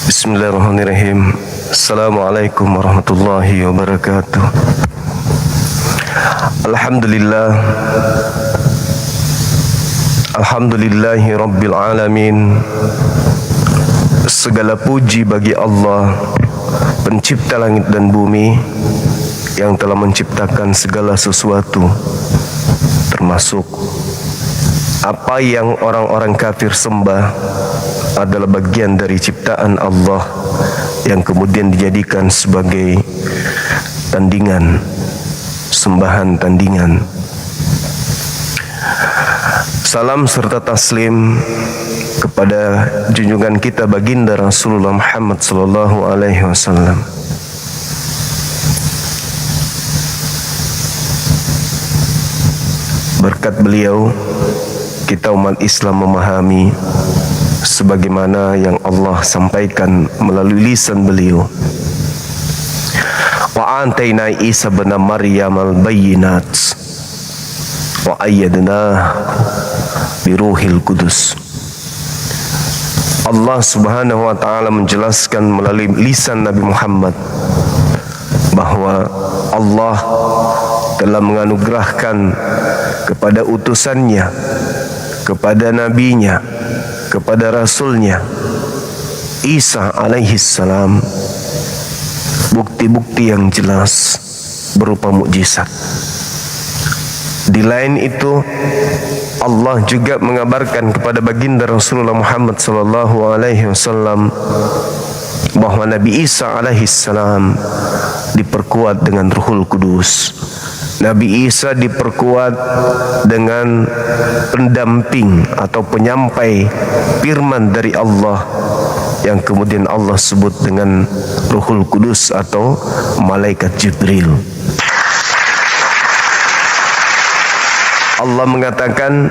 Bismillahirrahmanirrahim. Assalamualaikum warahmatullahi wabarakatuh. Alhamdulillah. Alhamdulillahi rabbil alamin. Segala puji bagi Allah, pencipta langit dan bumi, yang telah menciptakan segala sesuatu, termasuk apa yang orang-orang kafir sembah adalah bagian dari ciptaan Allah yang kemudian dijadikan sebagai tandingan, sembahan tandingan. Salam serta taslim kepada junjungan kita baginda Rasulullah Muhammad sallallahu alaihi wasallam. Berkat beliau, kita umat Islam memahami sebagaimana yang Allah sampaikan melalui lisan beliau. Wa ataina Isa bin Maryam al-bayyinat wa ayyadnahu bi ruhil qudus. Allah Subhanahu wa taala menjelaskan melalui lisan Nabi Muhammad bahwa Allah telah menganugerahkan kepada utusannya, kepada nabinya, kepada rasulnya Isa alaihi salam bukti-bukti yang jelas berupa mukjizat. Di lain itu, Allah juga mengabarkan kepada baginda Rasulullah Muhammad sallallahu alaihi wasallam bahwa Nabi Isa alaihi salam diperkuat dengan Ruhul Kudus. Nabi Isa diperkuat dengan pendamping atau penyampai firman dari Allah yang kemudian Allah sebut dengan Ruhul Kudus atau malaikat Jibril. Allah mengatakan,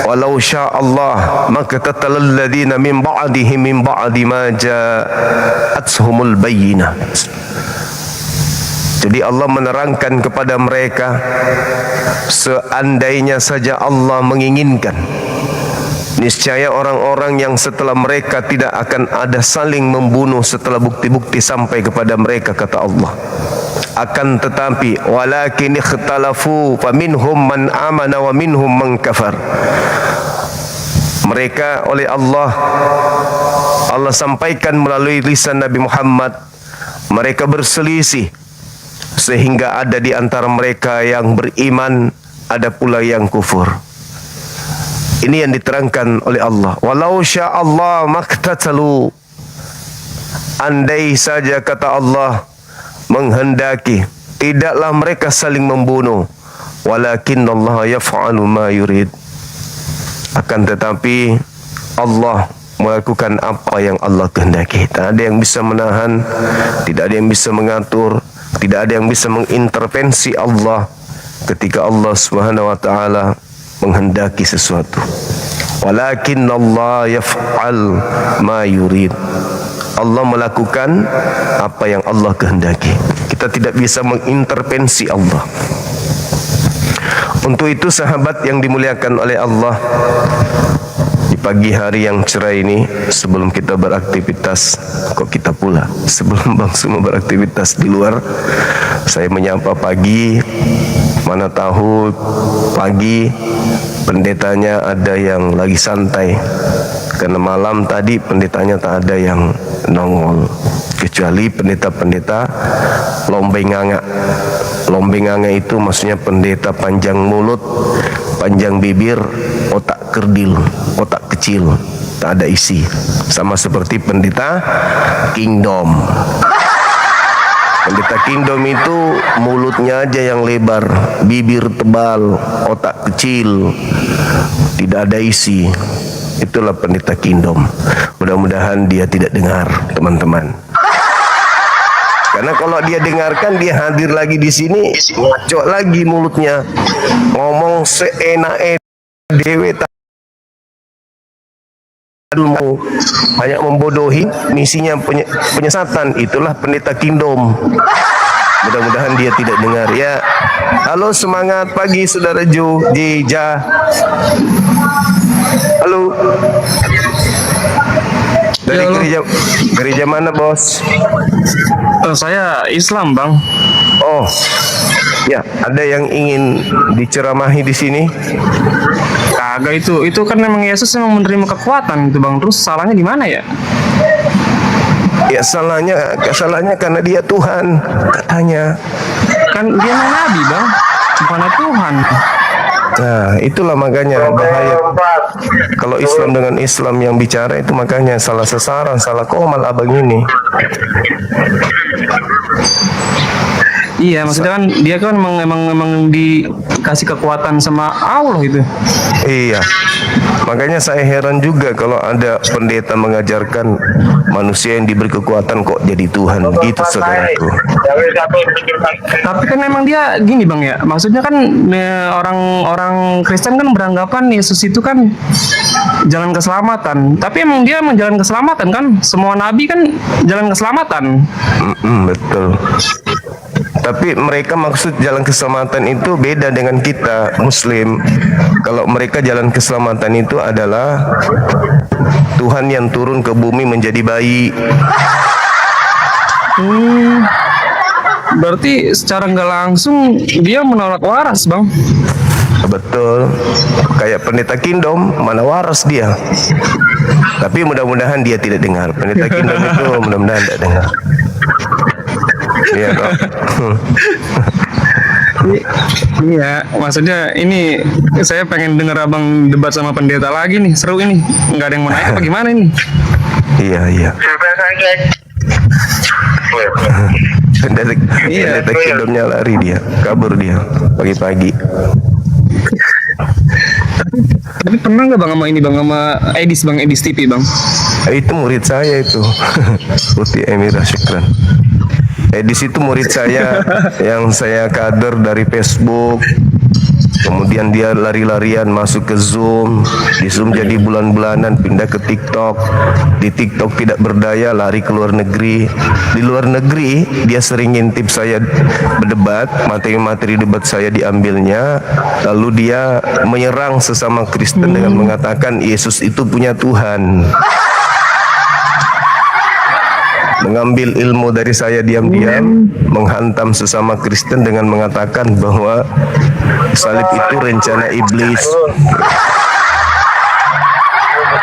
walau sya Allah maka tatalal ladzina min ba'dihim min ba'di ma ja'atuhumul bayyinah. Jadi Allah menerangkan kepada mereka, seandainya saja Allah menginginkan, niscaya orang-orang yang setelah mereka tidak akan ada saling membunuh setelah bukti-bukti sampai kepada mereka, kata Allah. Akan tetapi walakin ikhtalafu faminhum man amana wa minhum man kafar. Mereka oleh Allah sampaikan melalui lisan Nabi Muhammad, mereka berselisih sehingga ada di antara mereka yang beriman, ada pula yang kufur. Ini yang diterangkan oleh Allah. Walau sya Allah maktatalu. Andai saja, kata Allah, menghendaki, tidaklah mereka saling membunuh. Walakin Allah yaf'alu ma yurid. Akan tetapi Allah melakukan apa yang Allah kehendaki. Tak ada yang bisa menahan, tidak ada yang bisa mengatur, tidak ada yang bisa mengintervensi Allah ketika Allah Subhanahu wa taala menghendaki sesuatu. Walakin Allah yaf'al ma yurid. Allah melakukan apa yang Allah kehendaki. Kita tidak bisa mengintervensi Allah. Untuk itu, sahabat yang dimuliakan oleh Allah, di pagi hari yang cerah ini, sebelum kita beraktivitas, kok kita pula sebelum bang semua beraktivitas di luar, saya menyapa pagi. Mana tahu pagi pendetanya ada yang lagi santai, karena malam tadi pendetanya tak ada yang nongol, kecuali pendeta-pendeta lombeng nganga. Lombeng nganga itu maksudnya pendeta panjang mulut, panjang bibir, otak kerdil, otak kecil, tak ada isi. Sama seperti pendeta kingdom. Pendeta kingdom itu mulutnya aja yang lebar, bibir tebal, otak kecil, tidak ada isi. Itulah pendeta kingdom. Mudah-mudahan dia tidak dengar, teman-teman. Karena kalau dia dengarkan, dia hadir lagi di sini, ngaco lagi mulutnya, ngomong seenak dewe, banyak membodohi, misinya penyesatan. Itulah pendeta kingdom. Mudah-mudahan dia tidak dengar ya. Halo, semangat pagi saudara Ju, Jija. Halo. Dari Ya, halo. gereja mana, Bos? Saya Islam, Bang. Oh, ya, ada yang ingin diceramahi di sini? Kagak itu kan memang Yesus memang menerima kekuatan itu, Bang. Terus salahnya di mana ya? Ya, salahnya karena dia Tuhan, katanya. Kan dia memang nabi, Bang. Bukannya Tuhan. Nah, itulah makanya bahaya. Kalau Islam dengan Islam yang bicara itu makanya salah sasaran, salah komal abang ini. Iya, maksudnya kan dia kan memang dikasih kekuatan sama Allah itu. Iya. Makanya saya heran juga kalau ada pendeta mengajarkan manusia yang diberi kekuatan kok jadi Tuhan gitu, saudaraku. Tapi kan memang dia gini, Bang ya. Maksudnya kan orang-orang Kristen kan beranggapan Yesus itu kan jalan keselamatan. Tapi emang dia emang jalan keselamatan kan? Semua nabi kan jalan keselamatan. Betul. Tapi mereka maksud jalan keselamatan itu beda dengan kita Muslim. Kalau mereka jalan keselamatan itu adalah Tuhan yang turun ke bumi menjadi bayi. Berarti secara nggak langsung dia menolak waras, Bang. Betul. Kayak pendeta Kingdom, mana waras dia. Tapi mudah-mudahan dia tidak dengar. Pendeta Kingdom itu mudah-mudahan tidak dengar. Iya, kok. Iya, maksudnya ini saya pengen denger abang debat sama pendeta lagi nih, seru ini. Nggak ada yang mau naik apa gimana ini? Iya. Pendeta Kingdomnya lari dia, kabur dia pagi-pagi. Tapi pernah nggak bang sama ini bang sama Bang Edis TV bang? Itu murid saya itu, Putih Emira Syukran. Edis itu murid saya yang saya kader dari Facebook. Kemudian dia lari-larian masuk ke Zoom. Di Zoom jadi bulan-bulanan pindah ke TikTok. Di TikTok tidak berdaya lari ke luar negeri. Di luar negeri dia sering ngintip saya berdebat. Materi-materi debat saya diambilnya. Lalu dia menyerang sesama Kristen dengan mengatakan Yesus itu punya Tuhan. Mengambil ilmu dari saya diam-diam, menghantam sesama Kristen dengan mengatakan bahwa salib itu rencana iblis.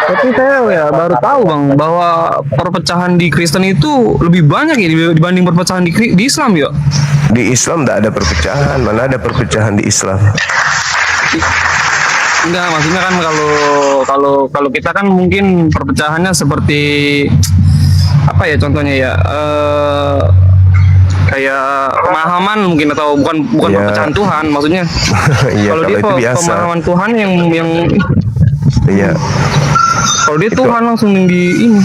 Tapi saya ya baru tahu bang bahwa perpecahan di Kristen itu lebih banyak ya dibanding perpecahan di Islam ya. Di Islam tidak ada perpecahan, mana ada perpecahan di Islam? Enggak, maksudnya kan kalau kita kan mungkin perpecahannya seperti apa ya contohnya ya kayak pemahaman mungkin atau bukan Ya. perpecahan Tuhan maksudnya. Iya, Kalau dia itu biasa. pemahaman Tuhan yang Iya. kalau dia Tuhan langsung di ini.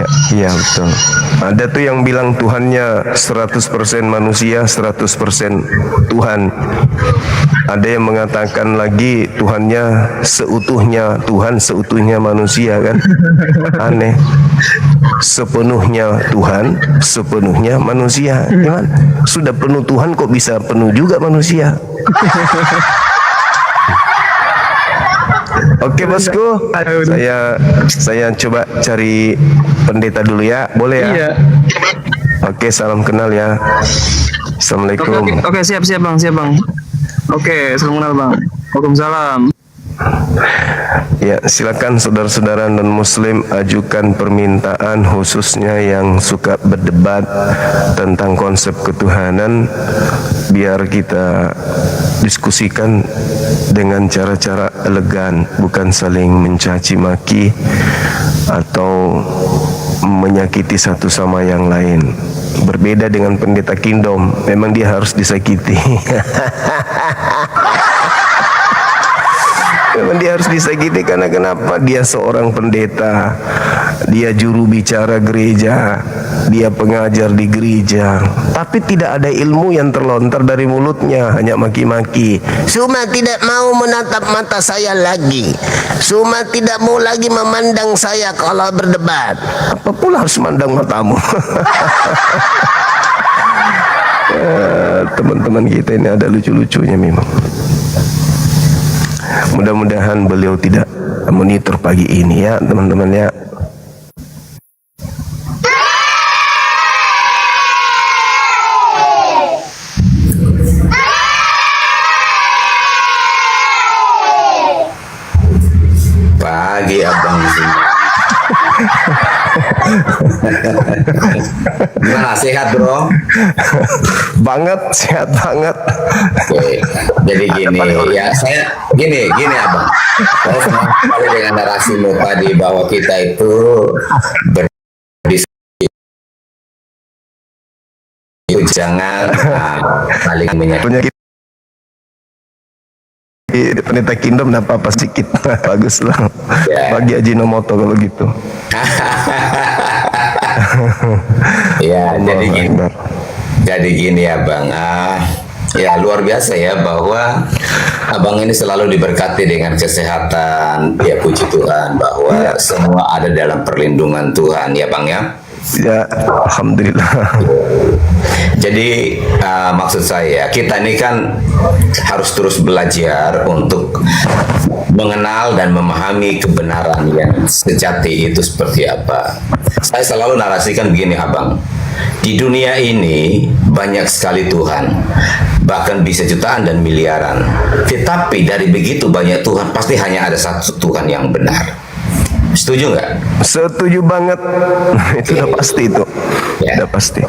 Ya, iya betul. Ada tuh yang bilang Tuhannya 100% manusia, 100% Tuhan. Ada yang mengatakan lagi Tuhannya seutuhnya Tuhan, seutuhnya manusia kan. Aneh. Sepenuhnya Tuhan, sepenuhnya manusia. Gimana? Sudah penuh Tuhan kok bisa penuh juga manusia? Oke bosku, saya coba cari pendeta dulu ya, boleh ya? Iya. Oke, salam kenal ya. Assalamualaikum. Oke, siap bang. Oke, salam kenal bang. Waalaikumsalam. Ya, silakan saudara-saudara non muslim ajukan permintaan khususnya yang suka berdebat tentang konsep ketuhanan biar kita diskusikan dengan cara-cara elegan, bukan saling mencaci maki atau menyakiti satu sama yang lain. Berbeda dengan pendeta Kingdom, memang dia harus disakiti. Memang dia harus disakiti karena kenapa? Dia seorang pendeta, dia juru bicara gereja, dia pengajar di gereja, tapi tidak ada ilmu yang terlontar dari mulutnya, hanya maki-maki. Suma tidak mau menatap mata saya lagi, Suma tidak mau lagi memandang saya kalau berdebat. Apa pula harus memandang matamu? Teman-teman kita ini ada lucu-lucunya memang. Mudah-mudahan beliau tidak monitor pagi ini ya teman-teman ya. Pagi abang di sini. Gimana, sehat bro? Banget, sehat banget. Oke, jadi gini ya, saya gini abang. Saya senang sekali dengan narasimu tadi bahwa kita itu berdiskusi, jangan saling menyakiti. Penyakit Pendeta Kingdom enggak apa-apa sedikit. Bagus lah. Ya. Bagi Ajinomoto kalau gitu. Ya, jadi Allahu gini. Akbar. Jadi gini abang, ya luar biasa ya bahwa abang ini selalu diberkati dengan kesehatan. Ya puji Tuhan bahwa semua ada dalam perlindungan Tuhan ya bang ya. Ya, alhamdulillah. Jadi maksud saya kita ini kan harus terus belajar untuk mengenal dan memahami kebenaran yang sejati itu seperti apa. Saya selalu narasikan begini abang, di dunia ini banyak sekali Tuhan, bahkan bisa jutaan dan miliaran. Tetapi dari begitu banyak Tuhan pasti hanya ada satu Tuhan yang benar. Setuju nggak? Setuju banget. Itu udah pasti itu. Ya. Udah pasti.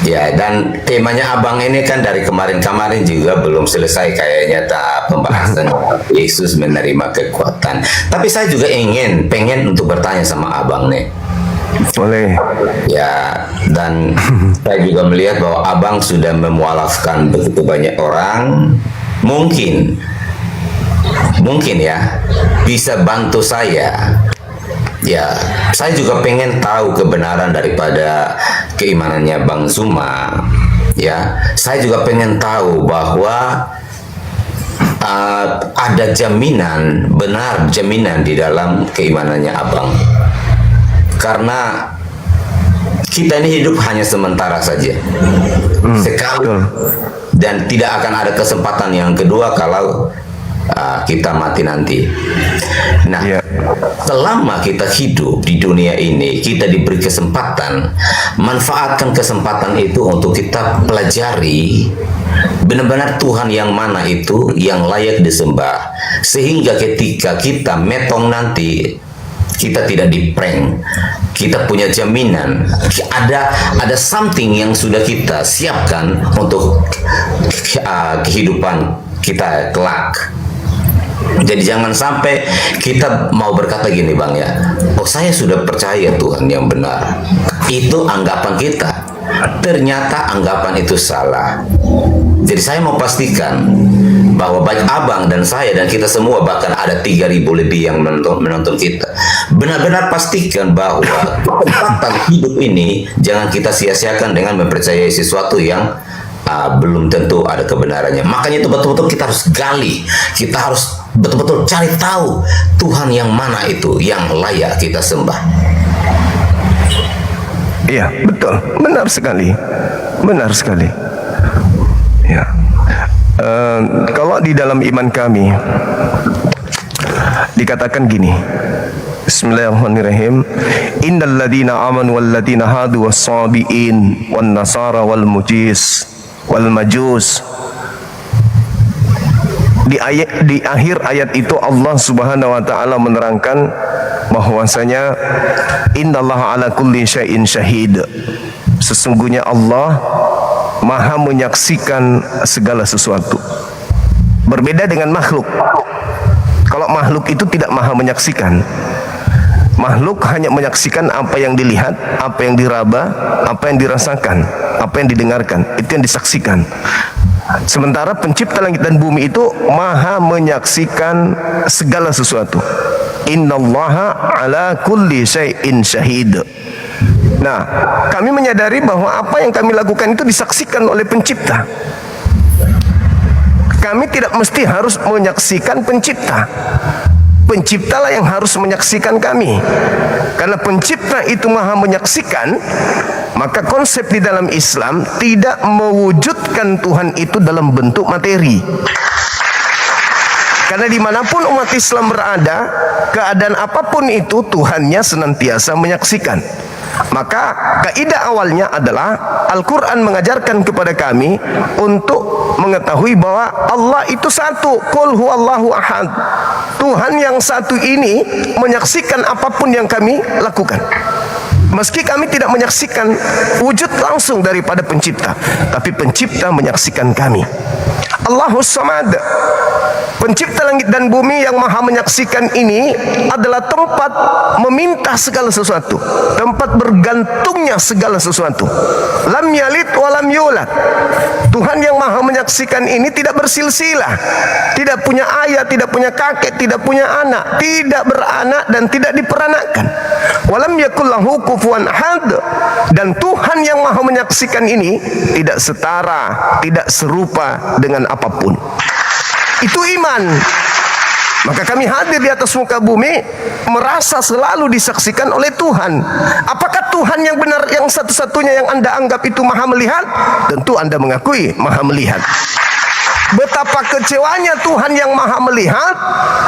Ya, dan temanya abang ini kan dari kemarin-kemarin juga belum selesai kayaknya pembahasan Yesus menerima kekuatan. Tapi saya juga pengen untuk bertanya sama abang nih. Boleh. Ya, dan saya juga melihat bahwa abang sudah memualafkan begitu banyak orang. Mungkin ya bisa bantu saya. Ya, saya juga pengen tahu kebenaran daripada keimanannya Bang Zuma. Ya, saya juga pengen tahu bahwa ada jaminan di dalam keimanannya abang. Karena kita ini hidup hanya sementara saja, sekali, betul. dan tidak akan ada kesempatan yang kedua kalau kita mati nanti. Nah, Ya. selama kita hidup di dunia ini, kita diberi kesempatan, manfaatkan kesempatan itu untuk kita pelajari benar-benar Tuhan yang mana itu yang layak disembah, sehingga ketika kita metong nanti kita tidak di-prank. Kita punya jaminan, ada something yang sudah kita siapkan untuk kehidupan kita kelak. Jadi jangan sampai kita mau berkata gini bang ya, oh saya sudah percaya Tuhan yang benar. Itu anggapan kita. Ternyata anggapan itu salah. Jadi saya mau pastikan bahwa baik abang dan saya dan kita semua, bahkan ada 3.000 lebih yang menonton kita, benar-benar pastikan bahwa kesempatan hidup ini jangan kita sia-siakan dengan mempercayai sesuatu yang belum tentu ada kebenarannya. Makanya itu betul-betul kita harus gali, kita harus betul-betul cari tahu Tuhan yang mana itu yang layak kita sembah. Iya, betul. Benar sekali. Benar sekali. Ya. Kalau di dalam iman kami dikatakan gini. Bismillahirrahmanirrahim. Innal ladzina amanu wal ladzina hadu was-sabiin wan nasara wal mujis wal majus. Di akhir ayat itu Allah Subhanahu wa taala menerangkan bahwasanya innallaha ala kulli syai'in syahid. Sesungguhnya Allah Maha menyaksikan segala sesuatu. Berbeda dengan makhluk. Kalau makhluk itu tidak maha menyaksikan. Makhluk hanya menyaksikan apa yang dilihat, apa yang diraba, apa yang dirasakan, apa yang didengarkan. Itu yang disaksikan. Sementara pencipta langit dan bumi itu maha menyaksikan segala sesuatu. Innallaha ala kulli syai'in syahid. Nah, kami menyadari bahwa apa yang kami lakukan itu disaksikan oleh pencipta. Kami tidak mesti harus menyaksikan pencipta. Penciptalah yang harus menyaksikan kami. Karena pencipta itu maha menyaksikan, maka konsep di dalam Islam tidak mewujudkan Tuhan itu dalam bentuk materi. Karena dimanapun umat Islam berada, keadaan apapun itu Tuhannya senantiasa menyaksikan. Maka kaidah awalnya adalah Al-Quran mengajarkan kepada kami untuk mengetahui bahwa Allah itu satu. Qul huwallahu ahad. Tuhan yang satu ini menyaksikan apapun yang kami lakukan. Meski kami tidak menyaksikan wujud langsung daripada pencipta, tapi pencipta menyaksikan kami. Allahus Samad, pencipta langit dan bumi yang maha menyaksikan ini adalah tempat meminta segala sesuatu, tempat bergantungnya segala sesuatu. Lam yalid wa lam yulad. Tuhan yang maha menyaksikan ini tidak bersilsilah, tidak punya ayah, tidak punya kakek, tidak punya anak, tidak beranak dan tidak diperanakan. Walam yakul lahu kufuwan ahad. Dan Tuhan yang maha menyaksikan ini tidak setara, tidak serupa dengan apapun. Itu iman. Maka kami hadir di atas muka bumi merasa selalu disaksikan oleh Tuhan. Apakah Tuhan yang benar, yang satu-satunya yang Anda anggap itu maha melihat? Tentu Anda mengakui maha melihat. Betapa kecewanya Tuhan yang maha melihat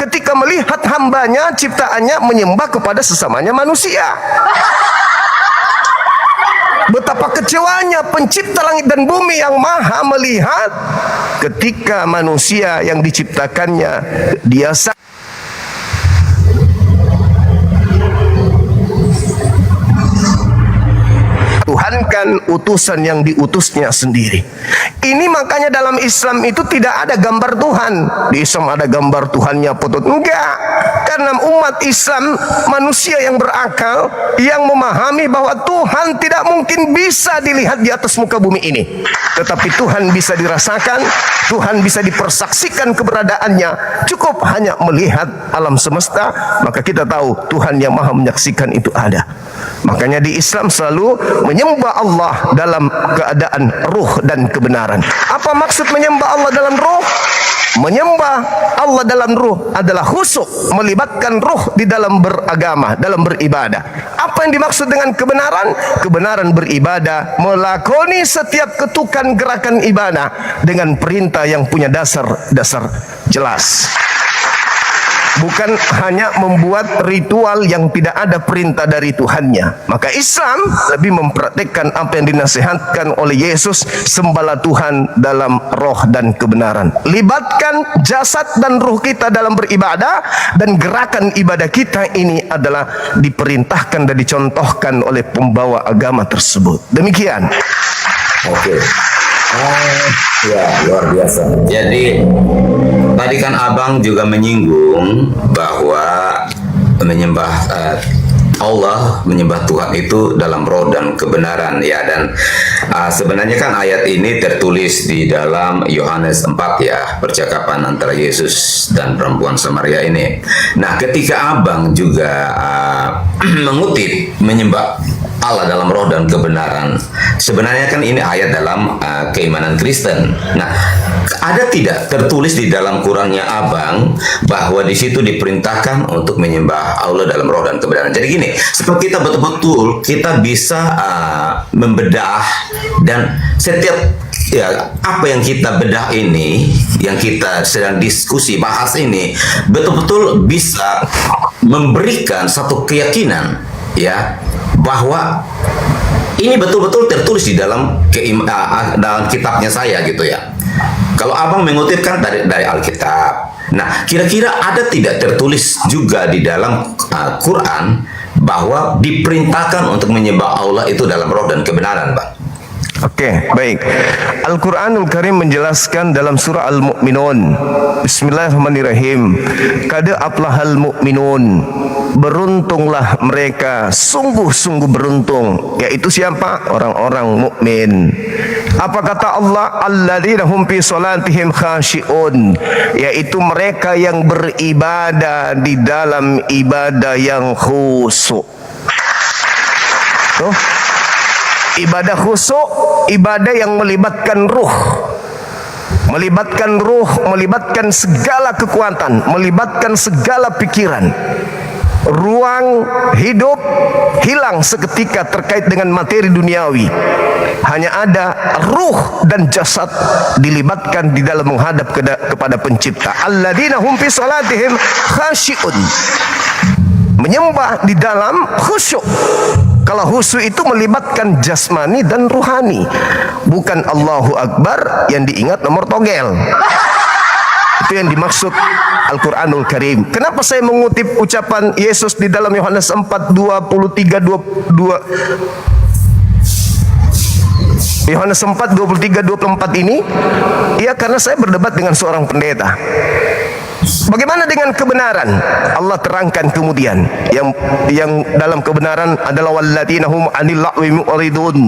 ketika melihat hambanya, ciptaannya menyembah kepada sesamanya manusia. Betapa kecewanya pencipta langit dan bumi yang maha melihat ketika manusia yang diciptakannya dia Tuhankan utusan yang diutusnya sendiri. Ini makanya dalam Islam itu tidak ada gambar Tuhan. Di Islam ada gambar Tuhannya potong. Enggak. Karena umat Islam manusia yang berakal, yang memahami bahwa Tuhan tidak mungkin bisa dilihat di atas muka bumi ini. Tetapi Tuhan bisa dirasakan, Tuhan bisa dipersaksikan keberadaannya. Cukup hanya melihat alam semesta, maka kita tahu Tuhan yang maha menyaksikan itu ada. Makanya di Islam selalu menyembah Allah dalam keadaan ruh dan kebenaran. Apa maksud menyembah Allah dalam ruh? Menyembah Allah dalam ruh adalah khusyuk, melibatkan ruh di dalam beragama, dalam beribadah. Apa yang dimaksud dengan kebenaran? Kebenaran beribadah, melakoni setiap ketukan gerakan ibadah dengan perintah yang punya dasar jelas. Bukan hanya membuat ritual yang tidak ada perintah dari Tuhannya. Maka Islam lebih mempraktikkan apa yang dinasihatkan oleh Yesus, sembahlah Tuhan dalam roh dan kebenaran. Libatkan jasad dan ruh kita dalam beribadah, dan gerakan ibadah kita ini adalah diperintahkan dan dicontohkan oleh pembawa agama tersebut. Demikian. Oke. Ya, luar biasa. Jadi tadi kan Abang juga menyinggung bahwa menyembah Allah, menyembah Tuhan itu dalam roh dan kebenaran, ya. Dan sebenarnya kan ayat ini tertulis di dalam Yohanes 4, ya, percakapan antara Yesus dan perempuan Samaria ini. Nah, ketika Abang juga mengutip menyembah Allah dalam roh dan kebenaran, sebenarnya kan ini ayat dalam keimanan Kristen. Nah, ada tidak tertulis di dalam Qurannya Abang bahwa di situ diperintahkan untuk menyembah Allah dalam roh dan kebenaran? Jadi gini, supaya kita betul-betul kita bisa membedah, dan setiap apa yang kita bedah ini, yang kita sedang diskusi bahas ini, betul-betul bisa memberikan satu keyakinan, ya, bahwa ini betul-betul tertulis di dalam dalam kitabnya saya, gitu ya. Kalau Abang mengutipkan dari Alkitab, nah, kira-kira ada tidak tertulis juga di dalam Quran bahwa diperintahkan untuk menyembah Allah itu dalam roh dan kebenaran, Bang? Oke, baik. Al-Quranul Karim menjelaskan dalam surah Al-Mu'minun, Bismillahirrahmanirrahim, Qad aflahal mu'minun, beruntunglah mereka, sungguh-sungguh beruntung. Yaitu siapa? Orang-orang mukmin. Apa kata Allah? Alladzina hum fi salatihim khashi'un, yaitu mereka yang beribadah di dalam ibadah yang khusyuk. Tuh, ibadah khusyuk, ibadah yang melibatkan ruh. Melibatkan ruh, melibatkan segala kekuatan, melibatkan segala pikiran. ruang hidup hilang seketika terkait dengan materi duniawi. Hanya ada ruh dan jasad dilibatkan di dalam menghadap kepada pencipta. Alladzina hum fi salatihim khashi'un. Menyembah di dalam khusyuk. Kalau khusyuk itu melibatkan jasmani dan ruhani, bukan Allahu Akbar yang diingat nomor togel. Itu yang dimaksud Al-Quranul Karim. Kenapa saya mengutip ucapan Yesus di dalam Yohanes 4:23, 22, Yohanes 4:23-24 ini? Ya, karena saya berdebat dengan seorang pendeta. Bagaimana dengan kebenaran? Allah terangkan kemudian yang dalam kebenaran adalah walladzina hum 'anil lagwi mu'ridun.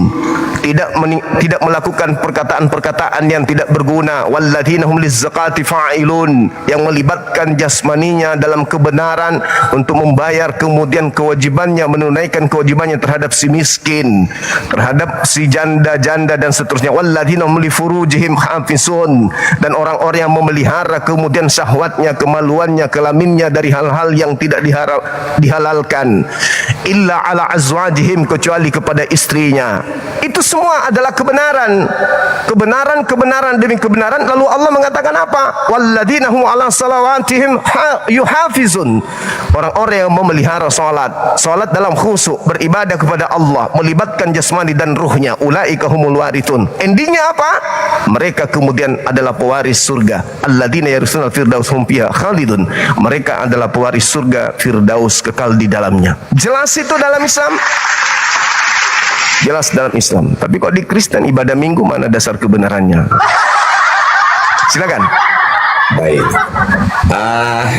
Tidak melakukan perkataan-perkataan yang tidak berguna. Walladzina hum lizzakati fa'ilun, yang melibatkan jasmaninya dalam kebenaran untuk membayar kemudian kewajibannya, menunaikan kewajibannya terhadap si miskin, terhadap si janda-janda dan seterusnya. Walladzina hum li furujihim hafizun, dan orang-orang yang memelihara kemudian syahwatnya, kemaluannya, kelaminnya dari hal-hal yang tidak dihalalkan, illa ala azwajihim, kecuali kepada istrinya. Itu semua adalah kebenaran. Kebenaran demi kebenaran. Lalu Allah mengatakan apa? Walladzina hum ala salawatihim yuhafizun. Orang-orang yang memelihara salat dalam khusyuk, beribadah kepada Allah, melibatkan jasmani dan ruhnya. Ulaika humul warithun. Endingnya apa? Mereka kemudian adalah pewaris surga. Alladzina yarisuna firdaus hum fiha khalidun. Mereka adalah pewaris surga firdaus, kekal di dalamnya. Jelas itu dalam Islam? Jelas dalam Islam. Tapi kok di Kristen ibadah minggu mana dasar kebenarannya? Silakan. Baik.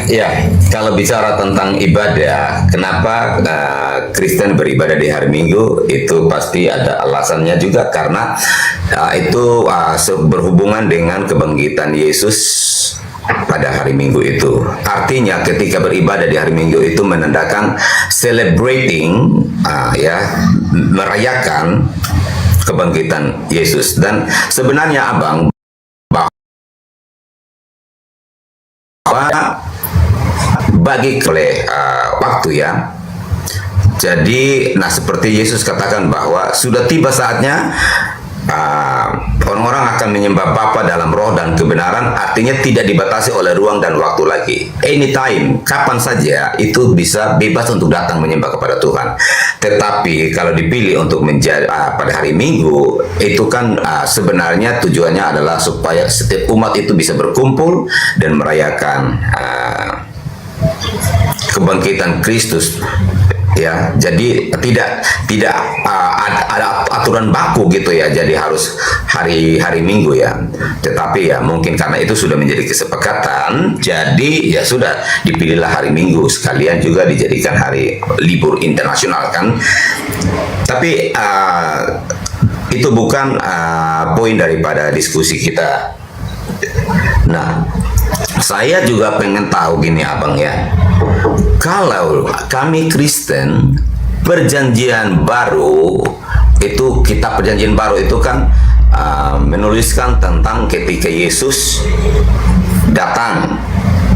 Ya, kalau bicara tentang ibadah, kenapa Kristen beribadah di hari Minggu, itu pasti ada alasannya juga, karena itu berhubungan dengan kebangkitan Yesus pada hari Minggu itu. Artinya ketika beribadah di hari Minggu itu menandakan celebrating, merayakan kebangkitan Yesus. Dan sebenarnya Abang, bagi oleh waktu ya. Jadi, seperti Yesus katakan bahwa sudah tiba saatnya orang-orang akan menyembah Bapa dalam roh dan kebenaran, artinya tidak dibatasi oleh ruang dan waktu lagi. Anytime, kapan saja itu bisa bebas untuk datang menyembah kepada Tuhan. Tetapi kalau dipilih untuk menjadi pada hari Minggu, itu kan sebenarnya tujuannya adalah supaya setiap umat itu bisa berkumpul dan merayakan kebangkitan Kristus. Ya, jadi tidak ada aturan baku gitu ya, jadi harus hari Minggu ya. Tetapi ya mungkin karena itu sudah menjadi kesepakatan, jadi ya sudah dipilihlah hari Minggu, sekalian juga dijadikan hari libur internasional kan. Tapi itu bukan poin daripada diskusi kita. Nah, saya juga pengen tahu gini Abang ya. Kalau kami Kristen, Perjanjian Baru itu, kitab Perjanjian Baru itu kan menuliskan tentang ketika Yesus datang,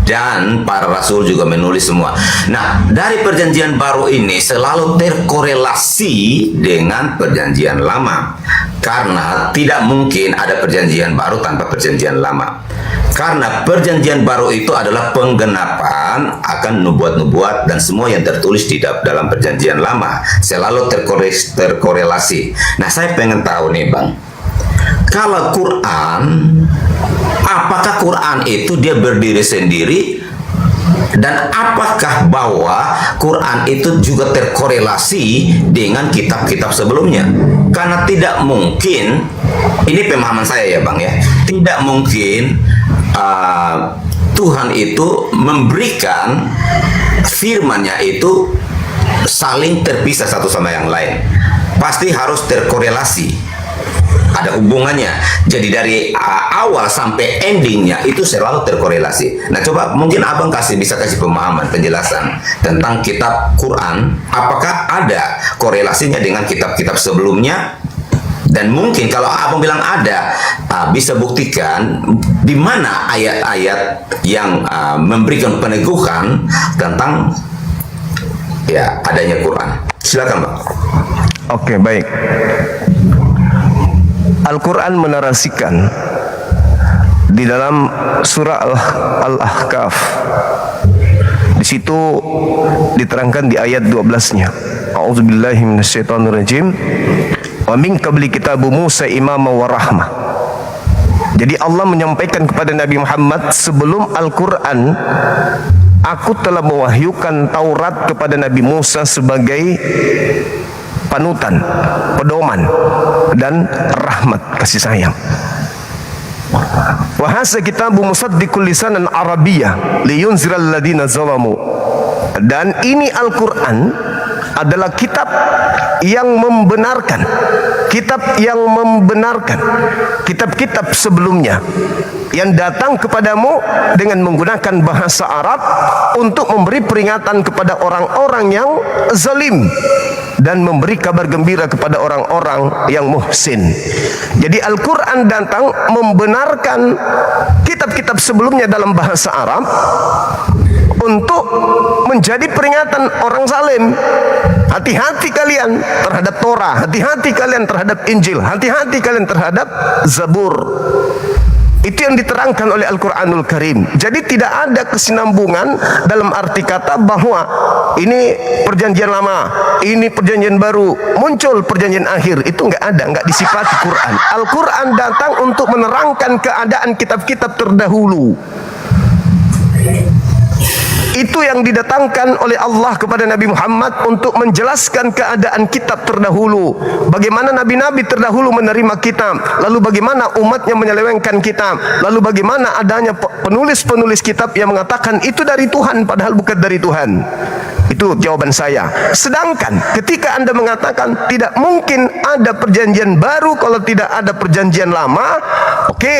dan para rasul juga menulis semua. Nah, dari Perjanjian Baru ini selalu terkorelasi dengan Perjanjian Lama, karena tidak mungkin ada Perjanjian Baru tanpa Perjanjian Lama. Karena Perjanjian Baru itu adalah penggenapan akan nubuat-nubuat dan semua yang tertulis di dalam Perjanjian Lama, selalu terkorelasi. Nah, saya pengen tahu nih Bang, kalau Quran, apakah Quran itu dia berdiri sendiri, dan apakah bahwa Quran itu juga terkorelasi dengan kitab-kitab sebelumnya? Karena tidak mungkin, ini pemahaman saya ya Bang ya, tidak mungkin Tuhan itu memberikan firman-Nya itu saling terpisah satu sama yang lain. Pasti harus terkorelasi, ada hubungannya. Jadi dari awal sampai endingnya itu selalu terkorelasi. Nah, coba mungkin Abang bisa kasih pemahaman, penjelasan tentang kitab Quran, apakah ada korelasinya dengan kitab-kitab sebelumnya? Dan mungkin kalau Abang bilang ada, bisa buktikan di mana ayat-ayat yang memberikan peneguhan tentang ya adanya Quran. Silakan Bang. Oke, baik. Al-Quran menarasikan di dalam surah Al-Ahqaf. Di situ diterangkan di ayat 12-nya. A'udzubillahi minasyaitonirrajim. Wa min qabli kitabu Musa imama wa rahmah. Jadi Allah menyampaikan kepada Nabi Muhammad sebelum Al-Quran, aku telah mewahyukan Taurat kepada Nabi Musa sebagai panutan, pedoman, dan rahmat, kasih sayang. Wa hadza kitabu musaddiqul lisanan arabiyyah liyunziral ladina zalamu. Dan ini Al-Quran adalah kitab yang membenarkan, kitab-kitab sebelumnya yang datang kepadamu dengan menggunakan bahasa Arab untuk memberi peringatan kepada orang-orang yang zalim dan memberi kabar gembira kepada orang-orang yang muhsin. Jadi Al-Quran datang membenarkan kitab-kitab sebelumnya dalam bahasa Arab untuk menjadi peringatan orang zalim. Hati-hati kalian terhadap Torah, hati-hati kalian terhadap Injil, hati-hati kalian terhadap Zabur. Itu yang diterangkan oleh Al-Quranul Karim. Jadi tidak ada kesinambungan dalam arti kata bahwa ini perjanjian lama, ini perjanjian baru, muncul perjanjian akhir. Itu nggak ada, nggak disifati Quran. Al-Quran datang untuk menerangkan keadaan kitab-kitab terdahulu. Itu yang didatangkan oleh Allah kepada Nabi Muhammad untuk menjelaskan keadaan kitab terdahulu. Bagaimana nabi-nabi terdahulu menerima kitab, lalu bagaimana umatnya menyelewengkan kitab, lalu bagaimana adanya penulis-penulis kitab yang mengatakan itu dari Tuhan padahal bukan dari Tuhan. Itu jawaban saya. Sedangkan ketika Anda mengatakan tidak mungkin ada perjanjian baru kalau tidak ada perjanjian lama, oke,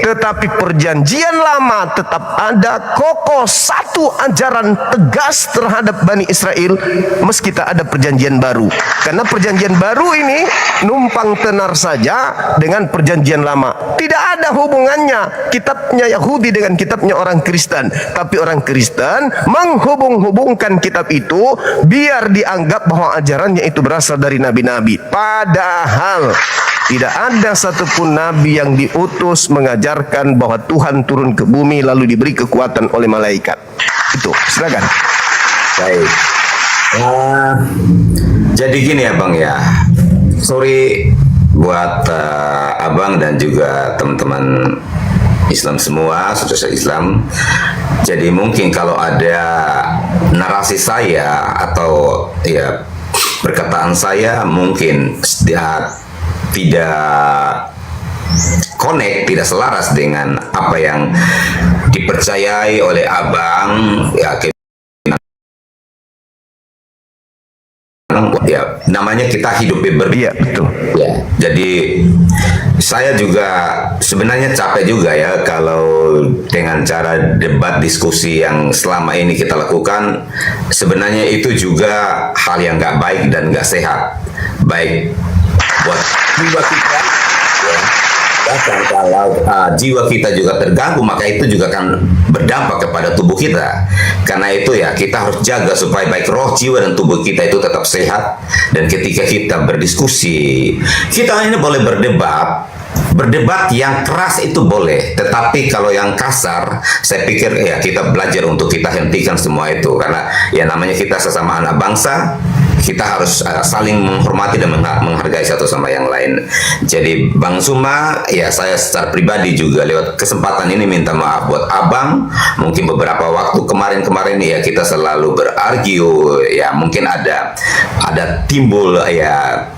tetapi perjanjian lama tetap ada kokoh, satu ajaran tegas terhadap Bani Israel meski tak ada perjanjian baru. Karena perjanjian baru ini numpang tenar saja dengan perjanjian lama. Tidak ada hubungannya kitabnya Yahudi dengan kitabnya orang Kristen. Tapi orang Kristen menghubung-hubungkan kitab itu biar dianggap bahwa ajarannya itu berasal dari nabi-nabi. Padahal tidak ada satupun nabi yang diutus mengajarkan bahwa Tuhan turun ke bumi lalu diberi kekuatan oleh malaikat. Itu, silakan. Baik. Jadi gini ya Bang ya. Sorry buat Abang dan juga teman-teman Islam semua, saudara Islam. Jadi mungkin kalau ada narasi saya atau ya perkataan saya mungkin tidak connect, tidak selaras dengan apa yang dipercayai oleh Abang, ya namanya kita hidup berbeda. Iya, betul. Ya, jadi saya juga sebenarnya capek juga ya kalau dengan cara debat diskusi yang selama ini kita lakukan, sebenarnya itu juga hal yang nggak baik dan nggak sehat, baik buat jiwa kita ya. Bahkan kalau jiwa kita juga terganggu, maka itu juga akan berdampak kepada tubuh kita. Karena itu ya kita harus jaga supaya baik roh, jiwa, dan tubuh kita itu tetap sehat. Dan ketika kita berdiskusi, kita ini boleh berdebat yang keras itu boleh, tetapi kalau yang kasar, saya pikir ya kita belajar untuk kita hentikan semua itu. Karena ya namanya kita sesama anak bangsa, kita harus saling menghormati dan menghargai satu sama yang lain. Jadi Bang Suma, ya saya secara pribadi juga lewat kesempatan ini minta maaf buat Abang. Mungkin beberapa waktu kemarin ya kita selalu berargue, ya mungkin ada timbul ya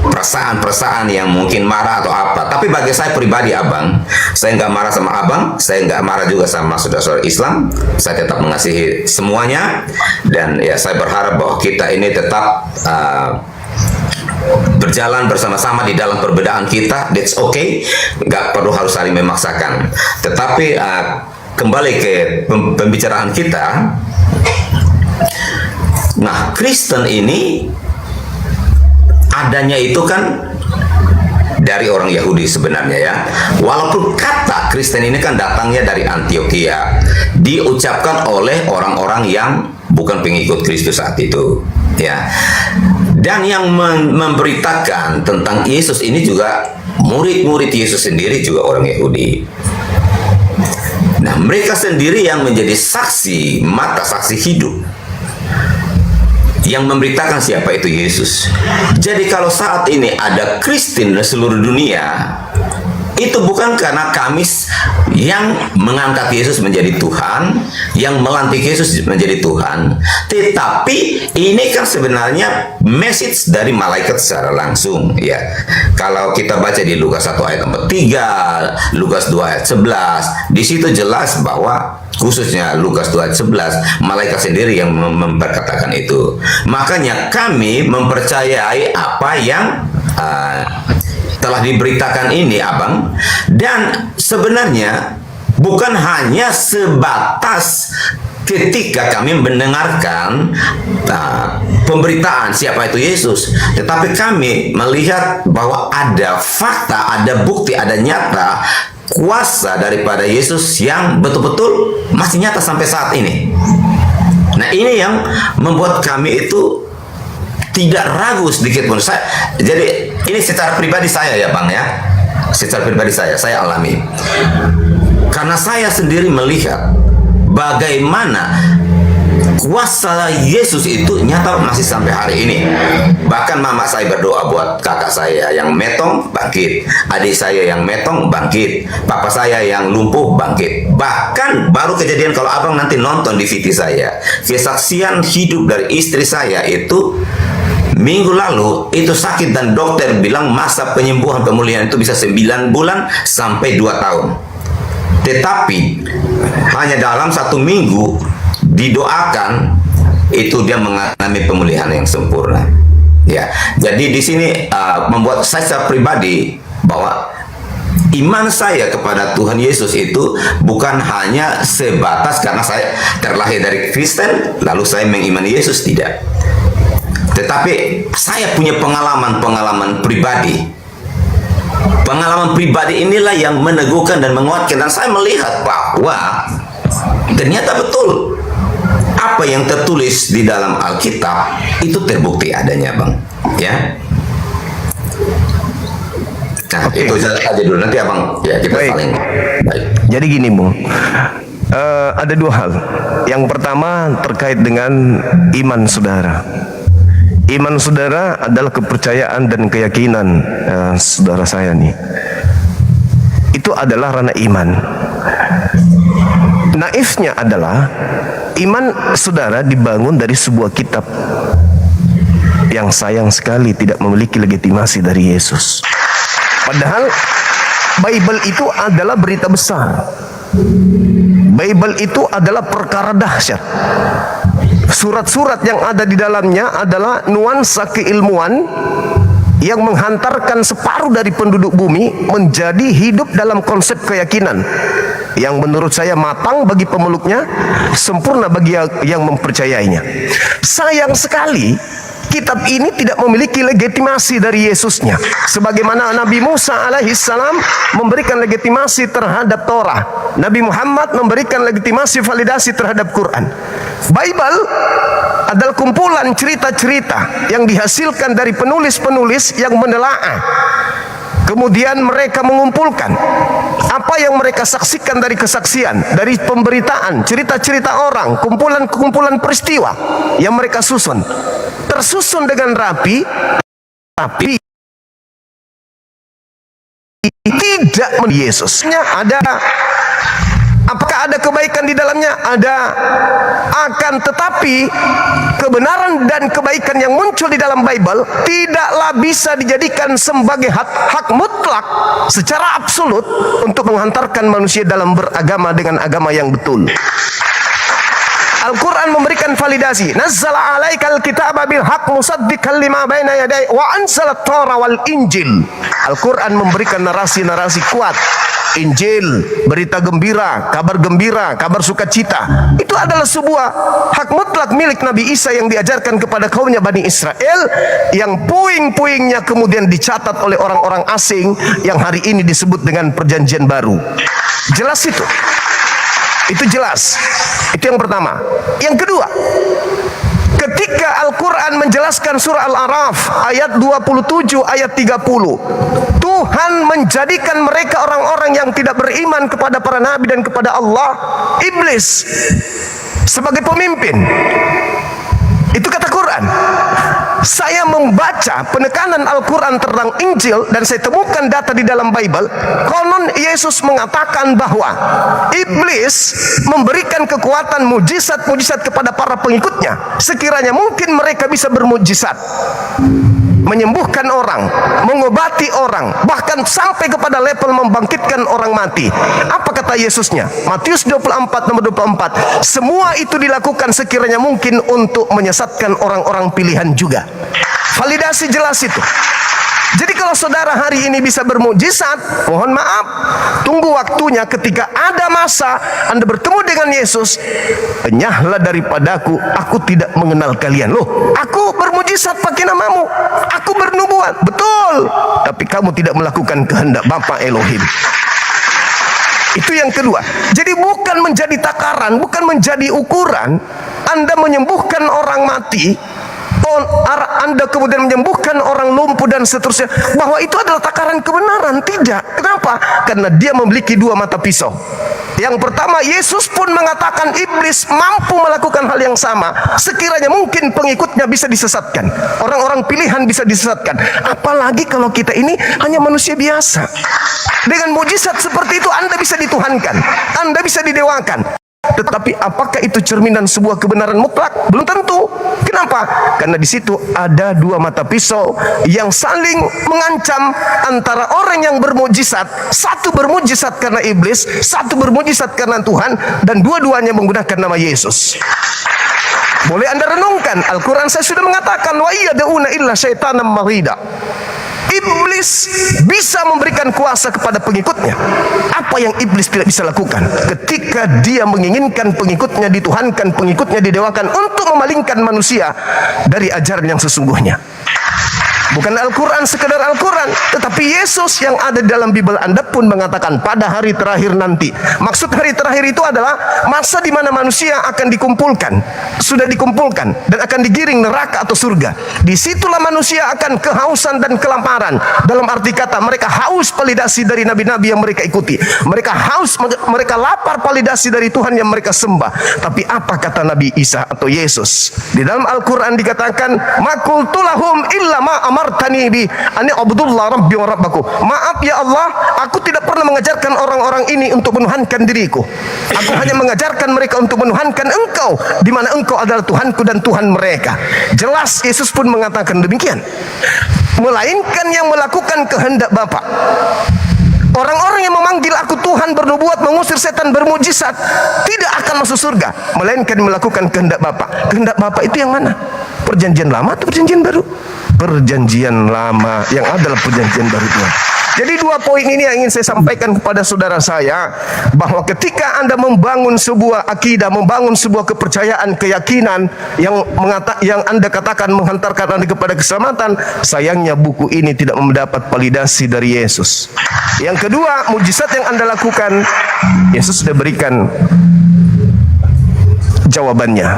perasaan-perasaan yang mungkin marah atau apa. Tapi bagi saya pribadi Abang, saya nggak marah sama Abang, saya nggak marah juga sama saudara-saudara Islam. Saya tetap mengasihi semuanya, dan ya saya berharap bahwa kita ini tetap berjalan bersama-sama di dalam perbedaan kita. That's okay, nggak perlu harus saling memaksakan. Tetapi kembali ke pembicaraan kita. Nah, Kristen ini adanya itu kan dari orang Yahudi sebenarnya ya. Walaupun kata Kristen ini kan datangnya dari Antioquia, diucapkan oleh orang-orang yang bukan pengikut Kristus saat itu, ya. Dan yang memberitakan tentang Yesus ini juga murid-murid Yesus sendiri juga orang Yahudi. Nah, mereka sendiri yang menjadi saksi, mata saksi hidup yang memberitakan siapa itu Yesus. Jadi kalau saat ini ada Kristen di seluruh dunia, itu bukan karena kami yang mengangkat Yesus menjadi Tuhan, yang melantik Yesus menjadi Tuhan, tetapi ini kan sebenarnya message dari malaikat secara langsung, ya. Kalau kita baca di Lukas 1 ayat 43, Lukas 2 ayat 11, di situ jelas bahwa khususnya Lukas 2 ayat 11, malaikat sendiri yang memperkatakan itu. Makanya kami mempercayai apa yang telah diberitakan ini, Abang. Dan sebenarnya bukan hanya sebatas ketika kami mendengarkan pemberitaan siapa itu Yesus, tetapi kami melihat bahwa ada fakta, ada bukti, ada nyata kuasa daripada Yesus yang betul-betul masih nyata sampai saat ini. Nah, ini yang membuat kami itu tidak ragu sedikit pun. Jadi ini secara pribadi saya, ya Bang, ya. Secara pribadi saya alami. Karena saya sendiri melihat bagaimana kuasa Yesus itu nyata masih sampai hari ini. Bahkan mama saya berdoa buat kakak saya yang metong bangkit, adik saya yang metong bangkit, papa saya yang lumpuh bangkit. Bahkan baru kejadian, kalau abang nanti nonton di VT saya, kesaksian hidup dari istri saya itu minggu lalu itu sakit dan dokter bilang masa penyembuhan pemulihan itu bisa 9 bulan sampai 2 tahun. Tetapi hanya dalam 1 minggu didoakan itu dia mengalami pemulihan yang sempurna. Ya, jadi di sini membuat saya secara pribadi bahwa iman saya kepada Tuhan Yesus itu bukan hanya sebatas karena saya terlahir dari Kristen lalu saya mengimani Yesus, tidak. Tetapi saya punya pengalaman pribadi. Pengalaman pribadi inilah yang meneguhkan dan menguatkan, dan saya melihat bahwa ternyata betul apa yang tertulis di dalam Alkitab itu terbukti adanya, Bang. Ya. Nah, itu aja dulu, nanti Abang ya kita saling. Baik. Jadi gini, Bung. Ada 2 hal. Yang pertama terkait dengan iman saudara. Iman saudara adalah kepercayaan dan keyakinan saudara saya nih. Itu adalah ranah iman. Naifnya adalah iman saudara dibangun dari sebuah kitab yang sayang sekali tidak memiliki legitimasi dari Yesus. Padahal Bible itu adalah berita besar. Bible itu adalah perkara dahsyat. Surat-surat yang ada di dalamnya adalah nuansa keilmuan yang menghantarkan separuh dari penduduk bumi menjadi hidup dalam konsep keyakinan yang menurut saya matang bagi pemeluknya, sempurna bagi yang mempercayainya. Sayang sekali kitab ini tidak memiliki legitimasi dari Yesusnya, sebagaimana Nabi Musa alaihissalam memberikan legitimasi terhadap Torah, Nabi Muhammad memberikan legitimasi validasi terhadap Quran. Bible adalah kumpulan cerita-cerita yang dihasilkan dari penulis-penulis yang menelaah. Kemudian mereka mengumpulkan apa yang mereka saksikan dari kesaksian, dari pemberitaan, cerita-cerita orang, kumpulan-kumpulan peristiwa yang mereka susun. Tersusun dengan rapi, tapi tidak Yesusnya ada. Apakah ada kebaikan di dalamnya? Ada. Akan tetapi kebenaran dan kebaikan yang muncul di dalam Bible tidaklah bisa dijadikan sebagai hak mutlak secara absolut untuk menghantarkan manusia dalam beragama dengan agama yang betul. Al-Quran memberikan validasi. Nazzala alaikal kitaba bil haq musaddiqan lima baina yadayhi wa anzalat Torah wal Injil. Al-Quran memberikan narasi-narasi kuat. Injil, berita gembira, kabar sukacita. Itu adalah sebuah hak mutlak milik Nabi Isa yang diajarkan kepada kaumnya Bani Israel, yang puing-puingnya kemudian dicatat oleh orang-orang asing yang hari ini disebut dengan perjanjian baru. Jelas itu. Itu jelas. Itu yang pertama. Yang kedua, ketika Al-Quran menjelaskan surah Al-A'raf ayat 27 ayat 30, Tuhan menjadikan mereka orang-orang yang tidak beriman kepada para nabi dan kepada Allah, iblis sebagai pemimpin. Itu kata Quran. Saya membaca penekanan Al-Quran tentang Injil dan saya temukan data di dalam Bible. Konon Yesus mengatakan bahwa iblis memberikan kekuatan mujizat-mujizat kepada para pengikutnya. Sekiranya mungkin mereka bisa bermujizat, menyembuhkan orang, mengobati orang, bahkan sampai kepada level membangkitkan orang mati. Apa kata Yesusnya? Matius 24 nomor 24. Semua itu dilakukan sekiranya mungkin untuk menyesatkan orang-orang pilihan juga. Validasi jelas itu. Jadi kalau saudara hari ini bisa bermujizat, mohon maaf, tunggu waktunya ketika ada masa Anda bertemu dengan Yesus. Enyahlah daripadaku, aku tidak mengenal kalian. Loh, aku bermujizat pakai namamu, aku bernubuat, betul, tapi kamu tidak melakukan kehendak Bapa Elohim. Itu yang kedua. Jadi bukan menjadi takaran, bukan menjadi ukuran Anda menyembuhkan orang mati, Anda kemudian menyembuhkan orang lumpuh dan seterusnya, bahwa itu adalah takaran kebenaran. Tidak. Kenapa? Karena dia memiliki dua mata pisau. Yang pertama, Yesus pun mengatakan iblis mampu melakukan hal yang sama. Sekiranya mungkin pengikutnya bisa disesatkan, orang-orang pilihan bisa disesatkan. Apalagi kalau kita ini hanya manusia biasa. Dengan mujizat seperti itu Anda bisa dituhankan, Anda bisa didewakan. Tetapi apakah itu cerminan sebuah kebenaran mutlak? Belum tentu. Kenapa? Karena di situ ada dua mata pisau yang saling mengancam antara orang yang bermujizat. Satu bermujizat karena iblis, satu bermujizat karena Tuhan, dan dua-duanya menggunakan nama Yesus. Boleh Anda renungkan. Al-Quran saya sudah mengatakan, wa iyada'una illa syaitanam marida. Iblis bisa memberikan kuasa kepada pengikutnya. Apa yang iblis tidak bisa lakukan? Ketika dia menginginkan pengikutnya dituhankan, pengikutnya didewakan, untuk memalingkan manusia dari ajaran yang sesungguhnya. Bukan Al-Quran sekedar Al-Quran, tetapi Yesus yang ada di dalam Bible Anda pun mengatakan pada hari terakhir nanti. Maksud hari terakhir itu adalah masa di mana manusia akan dikumpulkan, sudah dikumpulkan, dan akan digiring neraka atau surga. Disitulah manusia akan kehausan dan kelaparan. Dalam arti kata, mereka haus validasi dari nabi-nabi yang mereka ikuti. Mereka haus, mereka lapar validasi dari Tuhan yang mereka sembah. Tapi apa kata Nabi Isa atau Yesus? Di dalam Al-Quran dikatakan, "Makultulahum illa ma amartani bi ani abdullah rabbi wa rabbaku." Maaf ya Allah, aku tidak pernah mengajarkan orang-orang ini untuk menuhankan diriku. Aku hanya mengajarkan mereka untuk menuhankan Engkau, di mana Engkau adalah Tuhanku dan Tuhan mereka. Jelas Yesus pun mengatakan demikian. Melainkan yang melakukan kehendak Bapa. Orang-orang yang memanggil aku Tuhan, bernubuat, mengusir setan, bermujizat, tidak akan masuk surga, melainkan melakukan kehendak Bapa. Kehendak Bapa itu yang mana? Perjanjian lama atau perjanjian baru? Perjanjian lama, yang adalah perjanjian baru Tuhan. Jadi dua poin ini yang ingin saya sampaikan kepada saudara saya, bahwa ketika Anda membangun sebuah akidah, membangun sebuah kepercayaan, keyakinan yang Anda katakan menghantarkan Anda kepada keselamatan, sayangnya buku ini tidak mendapat validasi dari Yesus. Yang kedua, mujizat yang Anda lakukan, Yesus sudah berikan jawabannya,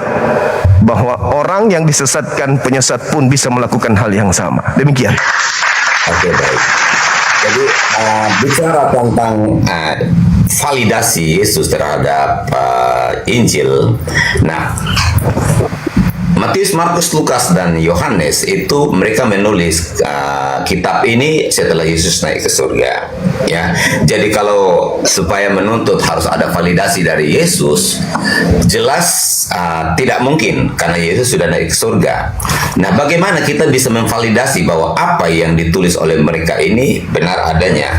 bahwa orang yang disesatkan, penyesat pun bisa melakukan hal yang sama. Demikian. Oke, baik. Jadi bicara tentang validasi Yesus terhadap Injil. Nah, Matius, Markus, Lukas, dan Yohanes itu mereka menulis kitab ini setelah Yesus naik ke surga. Ya, jadi kalau supaya menuntut harus ada validasi dari Yesus, jelas tidak mungkin karena Yesus sudah naik ke surga. Nah, bagaimana kita bisa memvalidasi bahwa apa yang ditulis oleh mereka ini benar adanya?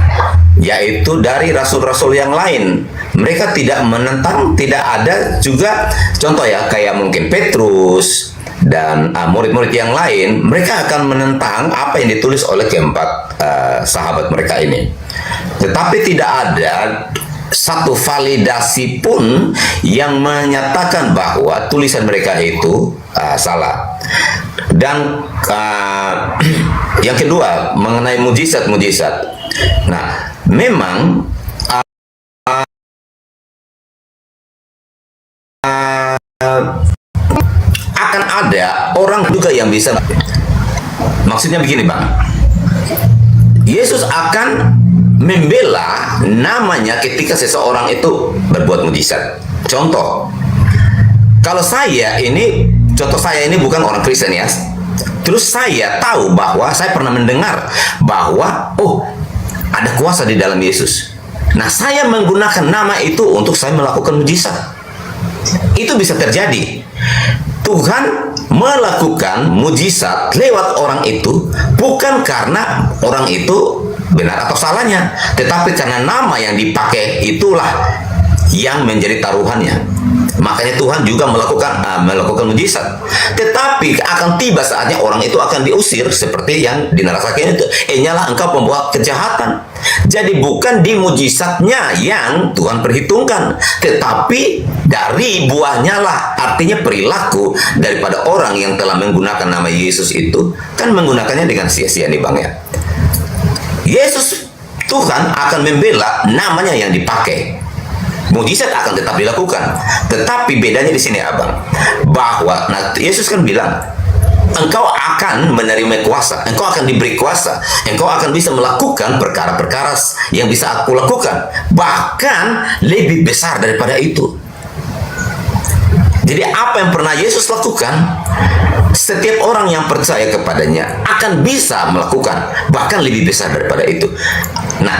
Yaitu dari rasul-rasul yang lain. Mereka tidak menentang, tidak ada juga contoh ya, kayak mungkin Petrus dan murid-murid yang lain, mereka akan menentang apa yang ditulis oleh keempat sahabat mereka ini. Tetapi tidak ada satu validasi pun yang menyatakan bahwa tulisan mereka itu salah. Dan yang kedua, mengenai mujizat-mujizat. Nah, memang akan ada orang juga yang bisa. Maksudnya begini Bang, Yesus akan membela namanya ketika seseorang itu berbuat mujizat. Contoh, kalau contoh saya ini bukan orang Kristen ya, terus saya tahu bahwa saya pernah mendengar bahwa ada kuasa di dalam Yesus. Nah, saya menggunakan nama itu untuk saya melakukan mujizat. Itu bisa terjadi. Tuhan melakukan mujizat lewat orang itu bukan karena orang itu benar atau salahnya, tetapi karena nama yang dipakai itulah yang menjadi taruhannya. Makanya Tuhan juga melakukan mujizat. Tetapi akan tiba saatnya orang itu akan diusir seperti yang dinarasikan itu. Nyalah engkau pembuat kejahatan. Jadi bukan di mujizatnya yang Tuhan perhitungkan, tetapi dari buahnya lah. Artinya perilaku daripada orang yang telah menggunakan nama Yesus itu kan menggunakannya dengan sia-sia nih Bang ya. Yesus, Tuhan akan membela namanya yang dipakai. Mujizat akan tetap dilakukan, tetapi bedanya di sini Abang, bahwa Yesus kan bilang, engkau akan menerima kuasa, engkau akan diberi kuasa, engkau akan bisa melakukan perkara-perkara yang bisa aku lakukan, bahkan lebih besar daripada itu. Jadi apa yang pernah Yesus lakukan, setiap orang yang percaya kepadanya akan bisa melakukan, bahkan lebih besar daripada itu. Nah,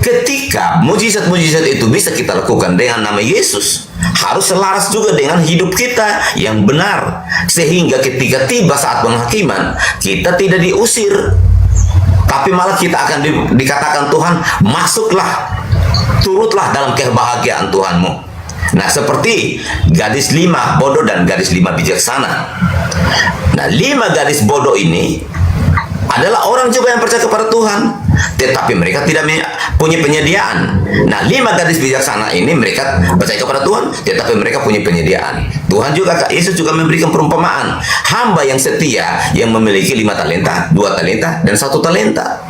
ketika mujizat-mujizat itu bisa kita lakukan dengan nama Yesus, harus selaras juga dengan hidup kita yang benar, sehingga ketika tiba saat penghakiman, kita tidak diusir, tapi malah kita akan dikatakan Tuhan, masuklah, turutlah dalam kebahagiaan Tuhanmu. Nah, seperti gadis 5 bodoh dan gadis 5 bijaksana. Nah, 5 gadis bodoh ini adalah orang juga yang percaya kepada Tuhan, tetapi mereka tidak punya penyediaan. Nah, 5 gadis bijaksana ini mereka percaya kepada Tuhan, tetapi mereka punya penyediaan. Yesus juga memberikan perumpamaan hamba yang setia yang memiliki 5 talenta, 2 talenta, dan 1 talenta.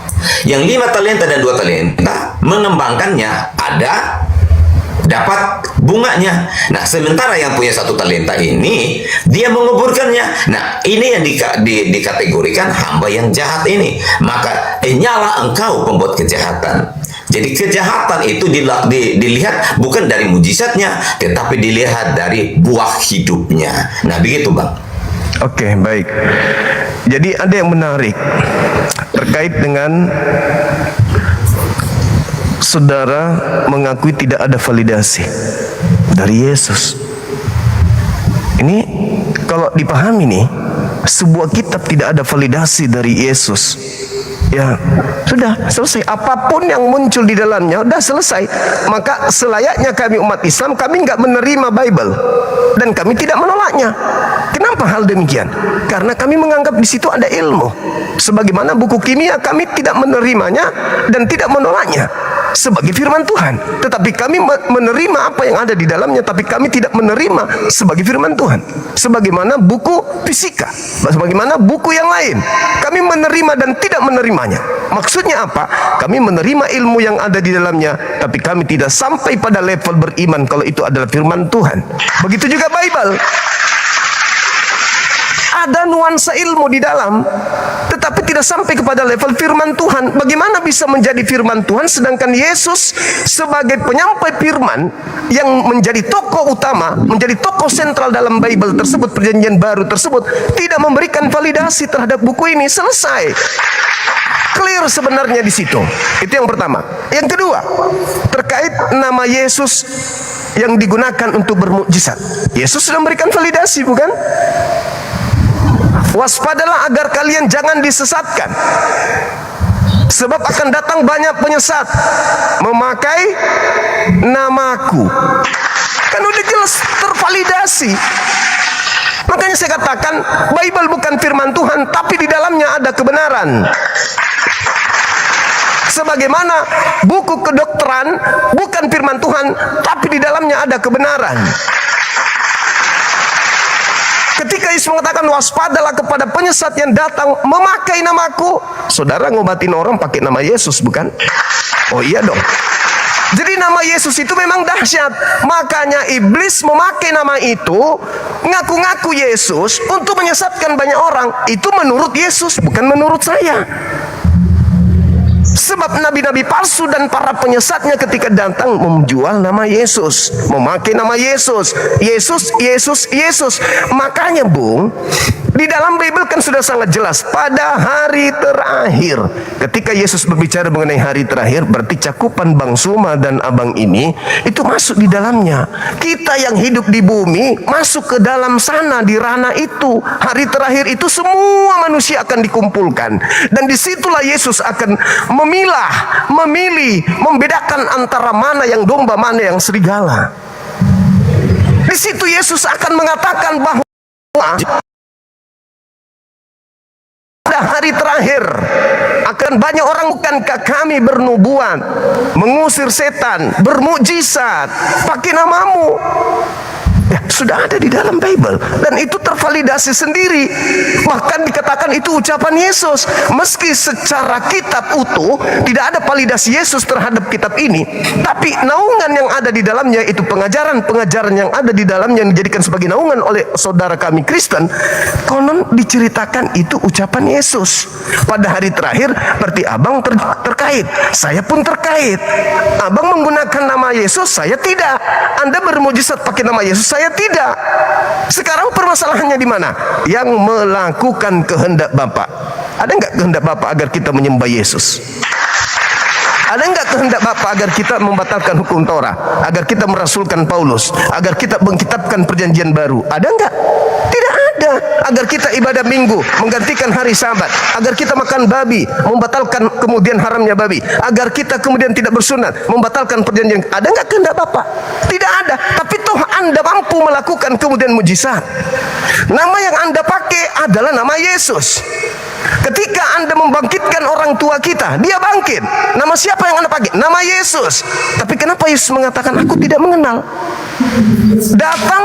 Yang 5 talenta dan 2 talenta mengembangkannya ada dapat bunganya. Nah, sementara yang punya 1 talenta ini dia menguburkannya. Nah, ini yang dikategorikan hamba yang jahat ini. Maka nyala engkau pembuat kejahatan. Jadi kejahatan itu dilihat bukan dari mujizatnya, tetapi dilihat dari buah hidupnya. Nah, begitu Bang. Oke, baik. Jadi ada yang menarik terkait dengan saudara mengakui tidak ada validasi dari Yesus. Ini kalau dipahami nih, sebuah kitab tidak ada validasi dari Yesus, ya sudah selesai. Apapun yang muncul di dalamnya sudah selesai. Maka selayaknya kami umat Islam, kami nggak menerima Bible dan kami tidak menolaknya. Kenapa hal demikian? Karena kami menganggap di situ ada ilmu. Sebagaimana buku kimia, kami tidak menerimanya dan tidak menolaknya sebagai firman Tuhan, tetapi kami menerima apa yang ada di dalamnya, tapi kami tidak menerima sebagai firman Tuhan. Sebagaimana buku fisika, sebagaimana buku yang lain, kami menerima dan tidak menerimanya. Maksudnya apa? Kami menerima ilmu yang ada di dalamnya, tapi kami tidak sampai pada level beriman kalau itu adalah firman Tuhan. Begitu juga Bible. Ada nuansa ilmu di dalam, tetapi tidak sampai kepada level firman Tuhan. Bagaimana bisa menjadi firman Tuhan sedangkan Yesus sebagai penyampai firman yang menjadi tokoh utama, menjadi tokoh sentral dalam Bible tersebut, perjanjian baru tersebut, tidak memberikan validasi terhadap buku ini? Selesai. Clear sebenarnya di situ. Itu yang pertama. Yang kedua, terkait nama Yesus yang digunakan untuk bermukjizat. Yesus sudah memberikan validasi, bukan? Waspadalah agar kalian jangan disesatkan, sebab akan datang banyak penyesat memakai namaku. Kan udah jelas tervalidasi. Makanya saya katakan Bible bukan firman Tuhan, tapi di dalamnya ada kebenaran. Sebagaimana buku kedokteran bukan firman Tuhan, tapi di dalamnya ada kebenaran. Ketika Yesus mengatakan waspadalah kepada penyesat yang datang memakai namaku, saudara ngobatin orang pakai nama Yesus, bukan? Oh iya dong. Jadi nama Yesus itu memang dahsyat. Makanya iblis memakai nama itu ngaku-ngaku Yesus untuk menyesatkan banyak orang. Itu menurut Yesus, bukan menurut saya. Sebab nabi-nabi palsu dan para penyesatnya ketika datang menjual nama Yesus, memakai nama Yesus, Yesus, Yesus, Yesus. Makanya Bung, di dalam Bible kan sudah sangat jelas pada hari terakhir. Ketika Yesus berbicara mengenai hari terakhir, berarti cakupan Bang Suma dan Abang ini itu masuk di dalamnya. Kita yang hidup di bumi masuk ke dalam sana, di ranah itu. Hari terakhir itu semua manusia akan dikumpulkan, dan disitulah Yesus akan memilah, memilih, membedakan antara mana yang domba, mana yang serigala. Di situ Yesus akan mengatakan bahwa pada hari terakhir akan banyak orang, bukankah kami bernubuat, mengusir setan, bermukjizat pakai namamu? Ya, sudah ada di dalam Bible, dan itu tervalidasi sendiri. Bahkan dikatakan itu ucapan Yesus. Meski secara kitab utuh tidak ada validasi Yesus terhadap kitab ini, tapi naungan yang ada di dalamnya, itu pengajaran-pengajaran yang ada di dalamnya yang dijadikan sebagai naungan oleh saudara kami Kristen, konon diceritakan itu ucapan Yesus. Pada hari terakhir berarti abang terkait, saya pun terkait. Abang menggunakan nama Yesus, saya tidak. Anda bermujizat pakai nama Yesus, saya tidak. Sekarang permasalahannya di mana? Yang melakukan kehendak Bapa. Ada nggak kehendak Bapa agar kita menyembah Yesus? Ada nggak kehendak Bapa agar kita membatalkan hukum Taurat, agar kita merasulkan Paulus, agar kita mengkitabkan perjanjian baru? Ada nggak? Tidak ada. Agar kita ibadah minggu, menggantikan hari Sabat, agar kita makan babi, membatalkan kemudian haramnya babi, agar kita kemudian tidak bersunat, membatalkan perjanjian. Ada nggak kehendak Bapa? Tidak ada. Tapi toh Anda mampu melakukan kemudian mujizat. Nama yang Anda pakai adalah nama Yesus. Ketika Anda membangkitkan orang tua kita, dia bangkit. Nama siapa yang Anda pakai? Nama Yesus. Tapi kenapa Yesus mengatakan aku tidak mengenal? Datang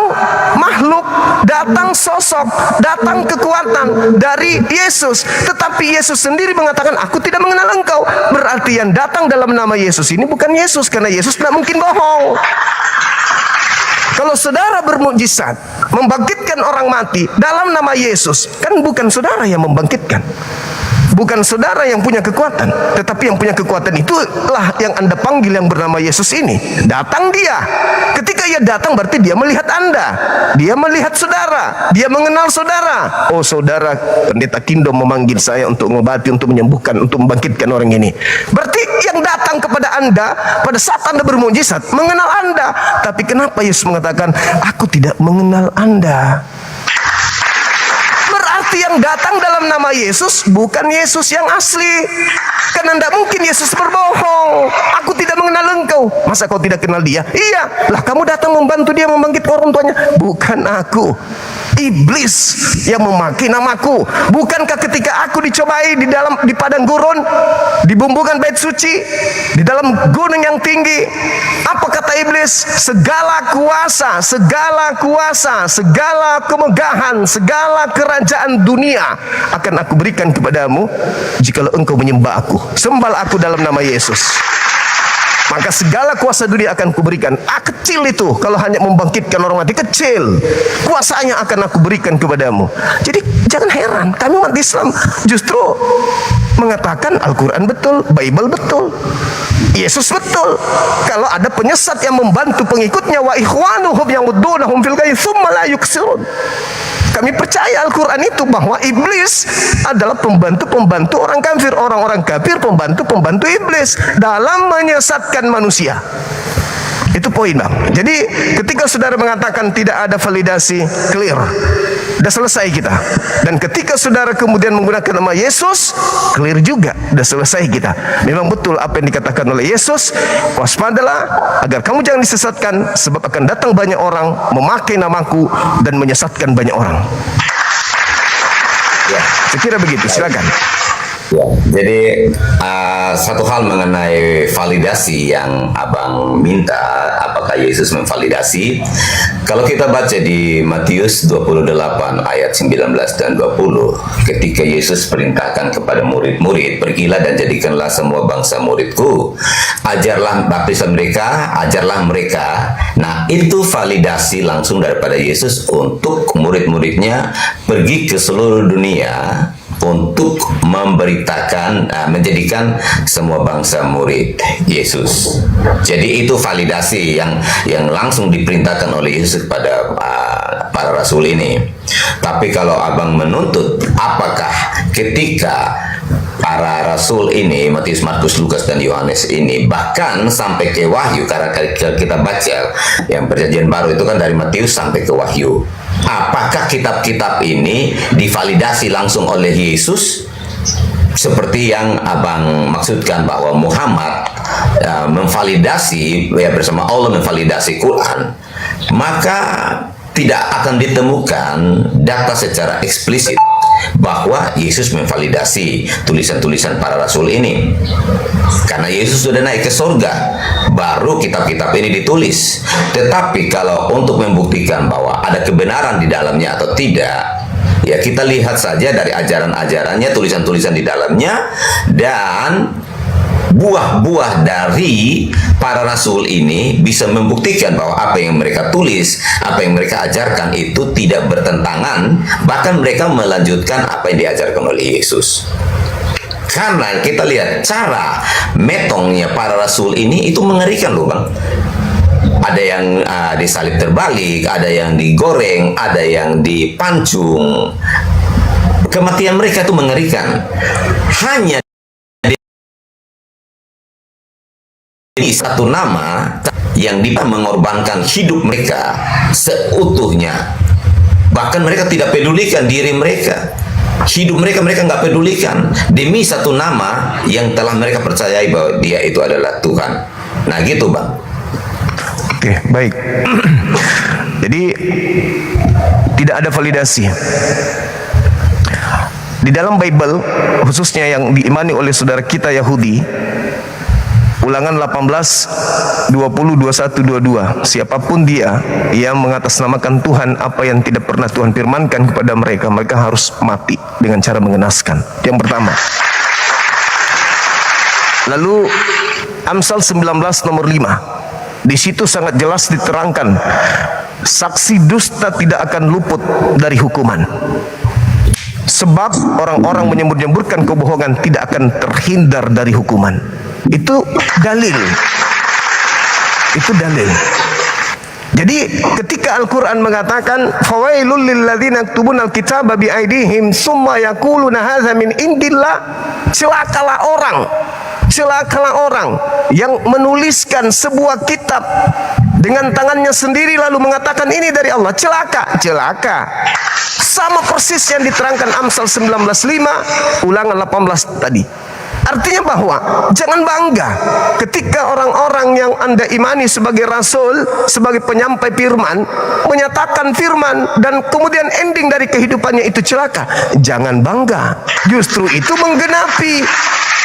makhluk, datang sosok, datang kekuatan dari Yesus, tetapi Yesus sendiri mengatakan aku tidak mengenal engkau. Berarti yang datang dalam nama Yesus ini bukan Yesus, karena Yesus tidak mungkin bohong. Kalau saudara bermukjizat, membangkitkan orang mati dalam nama Yesus, kan bukan saudara yang membangkitkan, bukan saudara yang punya kekuatan, tetapi yang punya kekuatan itulah yang Anda panggil yang bernama Yesus ini. Datang dia. Ketika ia datang berarti dia melihat Anda, dia melihat saudara, dia mengenal saudara. Oh saudara, Pendeta Kindo memanggil saya untuk mengobati, untuk menyembuhkan, untuk membangkitkan orang ini. Berarti yang datang kepada Anda pada saat Anda bermukjizat mengenal Anda. Tapi kenapa Yesus mengatakan aku tidak mengenal Anda? Berarti yang datang dalam nama Yesus bukan Yesus yang asli. Karena tidak mungkin Yesus berbohong. Aku tidak mengenal engkau. Masa kau tidak kenal dia? Iya. Lah kamu datang membantu dia membangkitkan orang tuanya. Bukan aku. Iblis yang memakai namaku. Bukankah ketika aku dicobai di padang gurun, di bumbungan bait suci, di dalam gunung yang tinggi, apa kata iblis? Segala kuasa, segala kemegahan, segala kerajaan dunia akan aku berikan kepadamu jikalau engkau menyembah aku. Sembahlah aku dalam nama Yesus. Maka segala kuasa dunia akan kuberikan. Kecil itu kalau hanya membangkitkan orang mati, kecil. Kuasanya akan aku berikan kepadamu. Jadi jangan heran, kami umat Islam justru mengatakan Al-Quran betul, Bible betul, Yesus betul. Kalau ada penyesat yang membantu pengikutnya, wa ikhwanuhum yang wuddunahum fil ghayyi tsumma la yuksirun. Kami percaya Al-Quran itu bahwa iblis adalah pembantu-pembantu orang kafir, orang-orang kafir pembantu-pembantu iblis dalam menyesatkan manusia. Itu poin bang. Jadi ketika saudara mengatakan tidak ada validasi, clear, sudah selesai kita. Dan ketika saudara kemudian menggunakan nama Yesus, clear juga, sudah selesai kita. Memang betul apa yang dikatakan oleh Yesus, waspadalah agar kamu jangan disesatkan, sebab akan datang banyak orang memakai namaku dan menyesatkan banyak orang. Ya, saya kira begitu. Silakan. Ya, jadi satu hal mengenai validasi yang Abang minta, apakah Yesus memvalidasi? Kalau kita baca di Matius 28 ayat 19 dan 20, ketika Yesus perintahkan kepada murid-murid, pergilah dan jadikanlah semua bangsa muridku, ajarlah, baptislah mereka, ajarlah mereka. Nah, itu validasi langsung daripada Yesus untuk murid-muridnya pergi ke seluruh dunia untuk memberitakan, menjadikan semua bangsa murid Yesus. Jadi itu validasi yang langsung diperintahkan oleh Yesus kepada para rasul ini. Tapi kalau Abang menuntut apakah ketika para rasul ini, Matius, Markus, Lukas, dan Yohanes ini, bahkan sampai ke Wahyu, karena kita baca yang perjanjian baru itu kan dari Matius sampai ke Wahyu, apakah kitab-kitab ini divalidasi langsung oleh Yesus seperti yang Abang maksudkan bahwa Muhammad memvalidasi, ya, bersama Allah memvalidasi Quran, maka tidak akan ditemukan data secara eksplisit bahwa Yesus memvalidasi tulisan-tulisan para rasul ini. Karena Yesus sudah naik ke surga, baru kitab-kitab ini ditulis. Tetapi kalau untuk membuktikan bahwa ada kebenaran di dalamnya atau tidak, ya kita lihat saja dari ajaran-ajarannya, tulisan-tulisan di dalamnya, dan buah-buah dari para rasul ini bisa membuktikan bahwa apa yang mereka tulis, apa yang mereka ajarkan itu tidak bertentangan, bahkan mereka melanjutkan apa yang diajarkan oleh Yesus. Karena kita lihat cara metongnya para rasul ini itu mengerikan loh Bang. Ada yang disalib terbalik, ada yang digoreng, ada yang dipancung. Kematian mereka itu mengerikan. Hanya ini satu nama yang bisa mengorbankan hidup mereka seutuhnya. Bahkan mereka tidak pedulikan diri mereka, hidup mereka nggak pedulikan demi satu nama yang telah mereka percayai bahwa dia itu adalah Tuhan. Nah gitu Bang. Oke, baik. Jadi tidak ada validasi di dalam Bible, khususnya yang diimani oleh saudara kita Yahudi. Ulangan 18, 20, 21, 22. Siapapun dia yang mengatasnamakan Tuhan apa yang tidak pernah Tuhan firmankan kepada mereka, mereka harus mati dengan cara mengenaskan. Yang pertama. Lalu Amsal 19 nomor 5. Di situ sangat jelas diterangkan, saksi dusta tidak akan luput dari hukuman. Sebab orang-orang menyembur-nyemburkan kebohongan tidak akan terhindar dari hukuman. Itu dalil. Itu dalil. Jadi ketika Al-Quran mengatakan fawailul lilladzina yaktubuna al-kitaba biaidihim summa yaquluna hadza min indillah, celakalah orang yang menuliskan sebuah kitab dengan tangannya sendiri lalu mengatakan ini dari Allah. Celaka. Sama persis yang diterangkan Amsal 19:5, Ulangan 18 tadi. Artinya bahwa jangan bangga ketika orang-orang yang Anda imani sebagai rasul, sebagai penyampai firman, menyatakan firman dan kemudian ending dari kehidupannya itu celaka. Jangan bangga. Justru itu menggenapi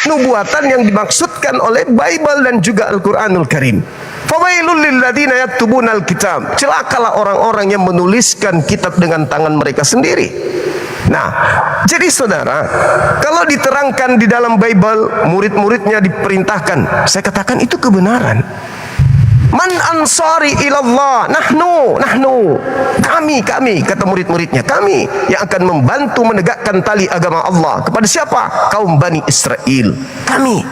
nubuatan yang dimaksudkan oleh Bible dan juga Al-Quranul Karim. Fawailul lilladzina yaktubuna al-kitab. Celakalah orang-orang yang menuliskan kitab dengan tangan mereka sendiri. Nah, jadi saudara, kalau diterangkan di dalam Bible, murid-muridnya diperintahkan, saya katakan itu kebenaran. Man ansari ilallah, nahnu, kami, kata murid-muridnya, kami yang akan membantu menegakkan tali agama Allah. Kepada siapa? Kaum Bani Israel. Kami,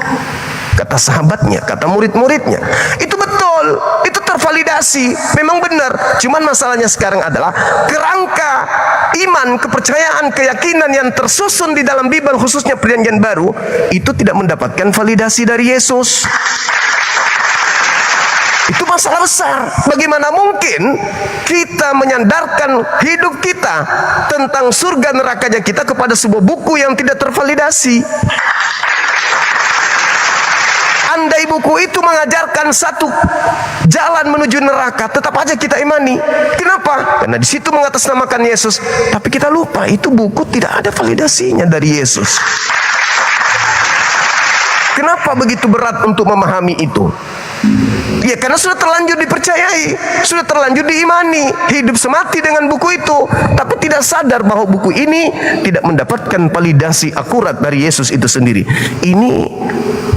kata sahabatnya, kata murid-muridnya. Itu betul, itu tervalidasi, memang benar. Cuman masalahnya sekarang adalah kerangka iman, kepercayaan, keyakinan yang tersusun di dalam Bible, khususnya Perjanjian Baru, itu tidak mendapatkan validasi dari Yesus. Itu masalah besar. Bagaimana mungkin kita menyandarkan hidup kita tentang surga nerakanya kita kepada sebuah buku yang tidak tervalidasi? Andai buku itu mengajarkan satu jalan menuju neraka, tetap aja kita imani. Kenapa? Karena di situ mengatasnamakan Yesus. Tapi kita lupa itu buku tidak ada validasinya dari Yesus. Kenapa begitu berat untuk memahami itu? Ya karena sudah terlanjur dipercayai, sudah terlanjur diimani, hidup semati dengan buku itu, tapi tidak sadar bahwa buku ini tidak mendapatkan validasi akurat dari Yesus itu sendiri. Ini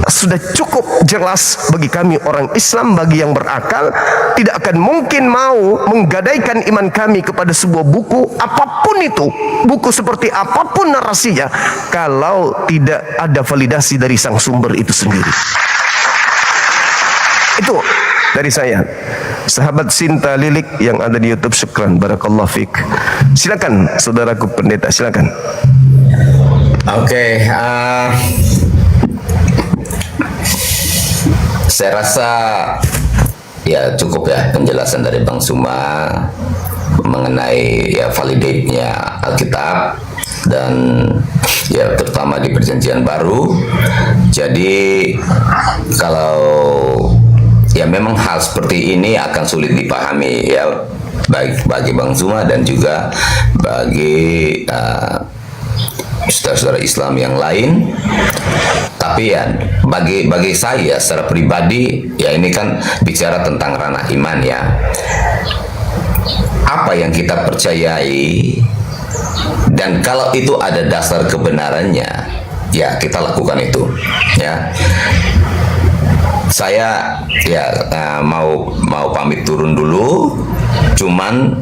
sudah cukup jelas bagi kami orang Islam, bagi yang berakal, tidak akan mungkin mau menggadaikan iman kami kepada sebuah buku apapun itu, buku seperti apapun narasinya, kalau tidak ada validasi dari sang sumber itu sendiri. Itu dari saya, sahabat Sinta Lilik yang ada di YouTube. Syukran, barakallahu fiik. Silakan saudaraku pendeta, silakan. Oke, saya rasa ya cukup ya penjelasan dari Bang Suma mengenai ya validate-nya Alkitab dan ya terutama di Perjanjian Baru. Jadi kalau ya memang hal seperti ini akan sulit dipahami ya baik bagi Bang Zuma dan juga bagi saudara-saudara Islam yang lain. Tapi ya bagi saya secara pribadi ya ini kan bicara tentang ranah iman ya. Apa yang kita percayai dan kalau itu ada dasar kebenarannya ya kita lakukan itu ya. Saya ya mau pamit turun dulu. Cuman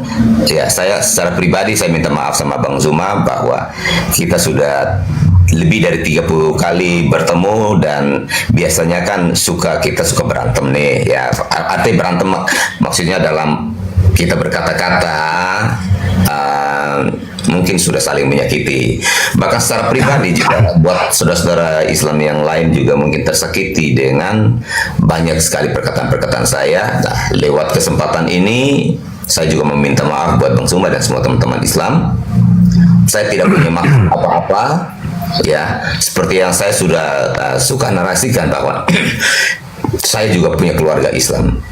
ya saya secara pribadi saya minta maaf sama Bang Zuma bahwa kita sudah lebih dari 30 kali bertemu dan biasanya kan kita suka berantem nih ya. Arti berantem maksudnya dalam kita berkata-kata mungkin sudah saling menyakiti. Bahkan secara pribadi juga buat saudara-saudara Islam yang lain juga mungkin tersakiti dengan banyak sekali perkataan-perkataan saya. Nah, lewat kesempatan ini saya juga meminta maaf buat Bang Suma dan semua teman-teman Islam. Saya tidak punya maksud apa-apa ya, seperti yang saya sudah suka narasikan bahwa saya juga punya keluarga Islam.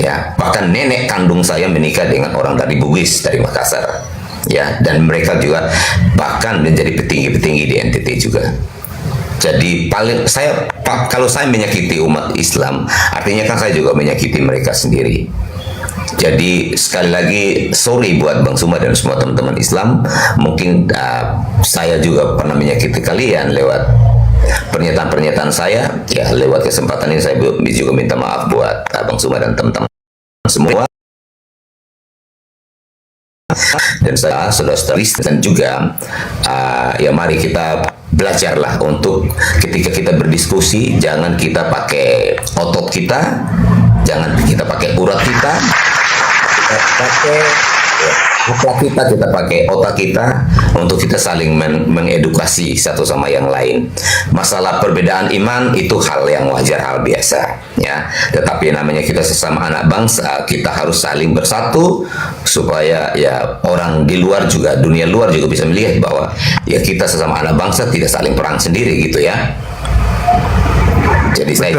Ya, bahkan nenek kandung saya menikah dengan orang dari Bugis, dari Makassar. Ya, dan mereka juga bahkan menjadi petinggi-petinggi di NTT juga. Jadi kalau saya menyakiti umat Islam, artinya kan saya juga menyakiti mereka sendiri. Jadi sekali lagi sorry buat Bang Suma dan semua teman-teman Islam. Mungkin saya juga pernah menyakiti kalian lewat pernyataan-pernyataan saya. Ya, lewat kesempatan ini saya juga minta maaf buat Bang Suma dan teman-teman semua. Dan saya saudara-saudari dan juga ya mari kita belajarlah untuk ketika kita berdiskusi jangan kita pakai otot kita, jangan kita pakai urat kita pakai kita pakai otak kita untuk kita saling mengedukasi satu sama yang lain. Masalah perbedaan iman itu hal yang wajar, hal biasa ya. Tetapi namanya kita sesama anak bangsa, kita harus saling bersatu supaya ya orang di luar juga, dunia luar juga bisa melihat bahwa ya kita sesama anak bangsa tidak saling perang sendiri gitu ya. Jadi saya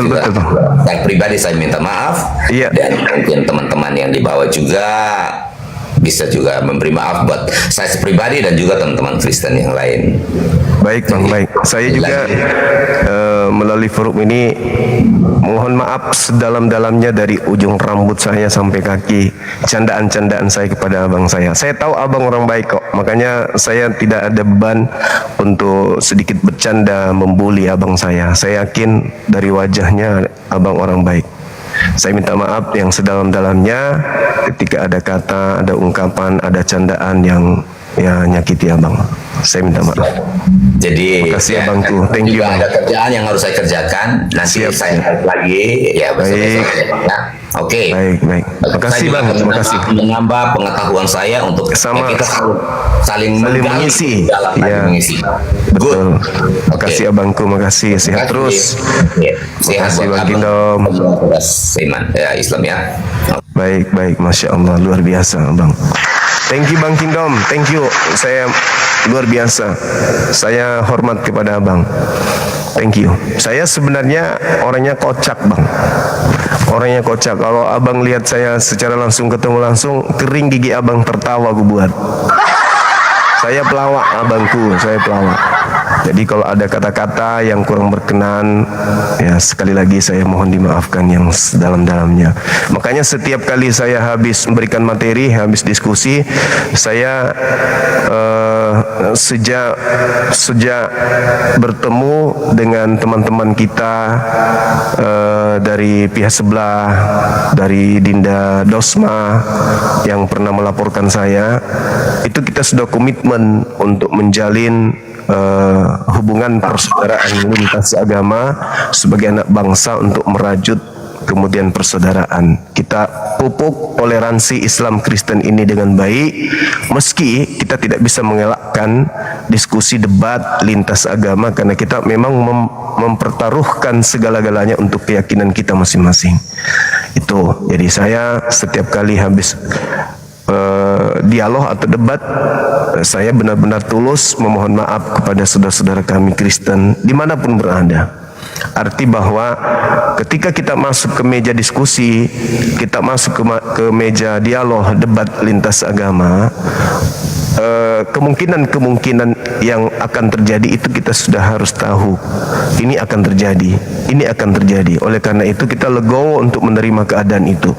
pribadi saya minta maaf dan mungkin teman-teman yang di bawah juga bisa juga memberi maaf buat saya pribadi dan juga teman-teman Kristen yang lain. Baik Bang, baik. Saya juga melalui forum ini mohon maaf sedalam-dalamnya dari ujung rambut saya sampai kaki candaan-candaan saya kepada abang saya. Saya tahu abang orang baik kok, makanya saya tidak ada beban untuk sedikit bercanda membuli abang saya. Saya yakin dari wajahnya abang orang baik. Saya minta maaf yang sedalam-dalamnya ketika ada kata, ada ungkapan, ada candaan yang ya nyakiti abang. Saya minta maaf. Jadi makasih ya, abangku. Thank you. Ada kerjaan yang harus saya kerjakan. Nanti saya lagi ya baik. Oke. Baik. Makasih Bang. Terima kasih. Menambah pengetahuan saya untuk sama kita saling mengisi. Dalam ya. mengisi. Betul. Makasih abangku. Makasih. Sehat terus. Sehat makasih Bang Kindom. Kindom. Iman ya Islam ya. Baik. Masya Allah, luar biasa Bang. Thank you Bang Kindom. Thank you. Saya luar biasa. Saya hormat kepada abang. Thank you. Saya sebenarnya orangnya kocak Bang. Orangnya kocak. Kalau abang lihat saya secara langsung ketemu langsung, kering gigi abang tertawa gue buat. Saya pelawak abangku, saya pelawak. Jadi kalau ada kata-kata yang kurang berkenan, ya sekali lagi saya mohon dimaafkan yang sedalam-dalamnya. Makanya setiap kali saya habis memberikan materi, habis diskusi, saya sejak bertemu dengan teman-teman kita dari pihak sebelah, dari Dinda Dosma yang pernah melaporkan saya, itu kita sudah komitmen untuk menjalin hubungan persaudaraan lintas agama sebagai anak bangsa untuk merajut kemudian persaudaraan. Kita pupuk toleransi Islam Kristen ini dengan baik, meski kita tidak bisa mengelakkan diskusi debat lintas agama karena kita memang mempertaruhkan segala-galanya untuk keyakinan kita masing-masing. Itu. Jadi saya setiap kali habis dialog atau debat, saya benar-benar tulus memohon maaf kepada saudara-saudara kami Kristen dimanapun berada. Arti bahwa ketika kita masuk ke meja diskusi, kita masuk ke meja dialog debat lintas agama, kemungkinan-kemungkinan yang akan terjadi itu kita sudah harus tahu. Ini akan terjadi, ini akan terjadi. Oleh karena itu kita legowo untuk menerima keadaan itu.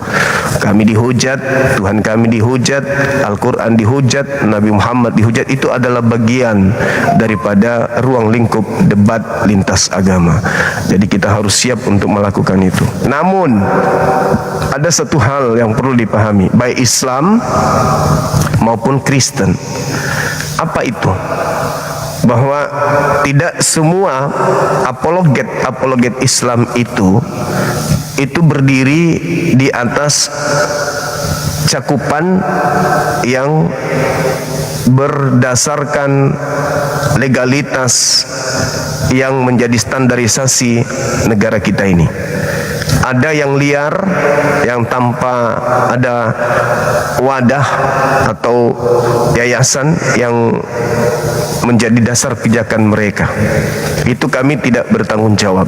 Kami dihujat, Tuhan kami dihujat, Al-Quran dihujat, Nabi Muhammad dihujat. Itu adalah bagian daripada ruang lingkup debat lintas agama. Jadi kita harus siap untuk melakukan itu. Namun ada satu hal yang perlu dipahami, baik Islam maupun Kristen. Apa itu? Bahwa tidak semua apologet Islam itu berdiri di atas cakupan yang berdasarkan legalitas yang menjadi standarisasi negara kita ini. Ada yang liar, yang tanpa ada wadah atau yayasan yang menjadi dasar pijakan mereka. Itu kami tidak bertanggung jawab.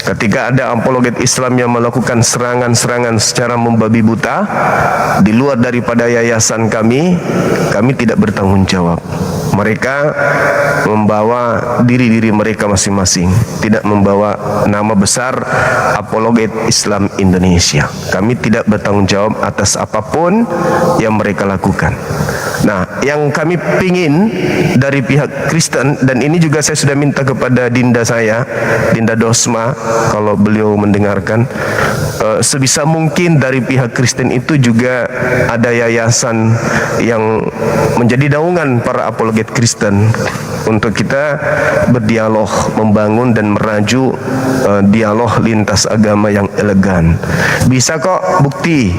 Ketika ada apologet Islam yang melakukan serangan-serangan secara membabi buta di luar daripada yayasan kami tidak bertanggung jawab. Mereka membawa diri-diri mereka masing-masing, tidak membawa nama besar apologet Islam Indonesia. Kami tidak bertanggung jawab atas apapun yang mereka lakukan. Nah, yang kami pingin dari pihak Kristen, dan ini juga saya sudah minta kepada Dinda saya, Dinda Dosma, kalau beliau mendengarkan, sebisa mungkin dari pihak Kristen itu juga ada yayasan yang menjadi naungan para apologet Kristen untuk kita berdialog, membangun dan meraju dialog lintas agama yang elegan. Bisa kok bukti,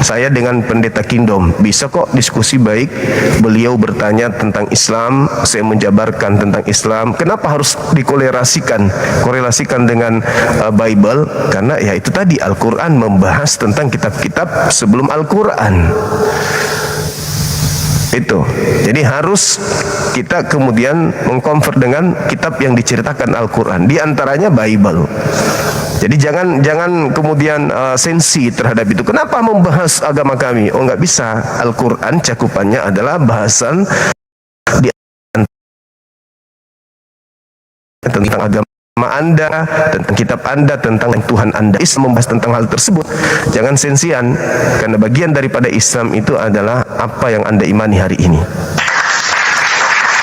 saya dengan Pendeta Kingdom bisa kok diskusi baik. Beliau bertanya tentang Islam, saya menjabarkan tentang Islam. Kenapa harus korelasikan dengan Bible? Karena ya itu tadi, Al-Quran membahas tentang kitab-kitab sebelum Al-Quran. Itu. Jadi harus kita kemudian mengkonvert dengan kitab yang diceritakan Al-Quran, di antaranya Bible. Jadi jangan kemudian sensi terhadap itu. Kenapa membahas agama kami? Oh, nggak bisa. Al-Quran cakupannya adalah bahasan di tentang agama Anda, tentang kitab Anda, tentang Tuhan Anda. Islam membahas tentang hal tersebut. Jangan sensian, karena bagian daripada Islam itu adalah apa yang Anda imani hari ini.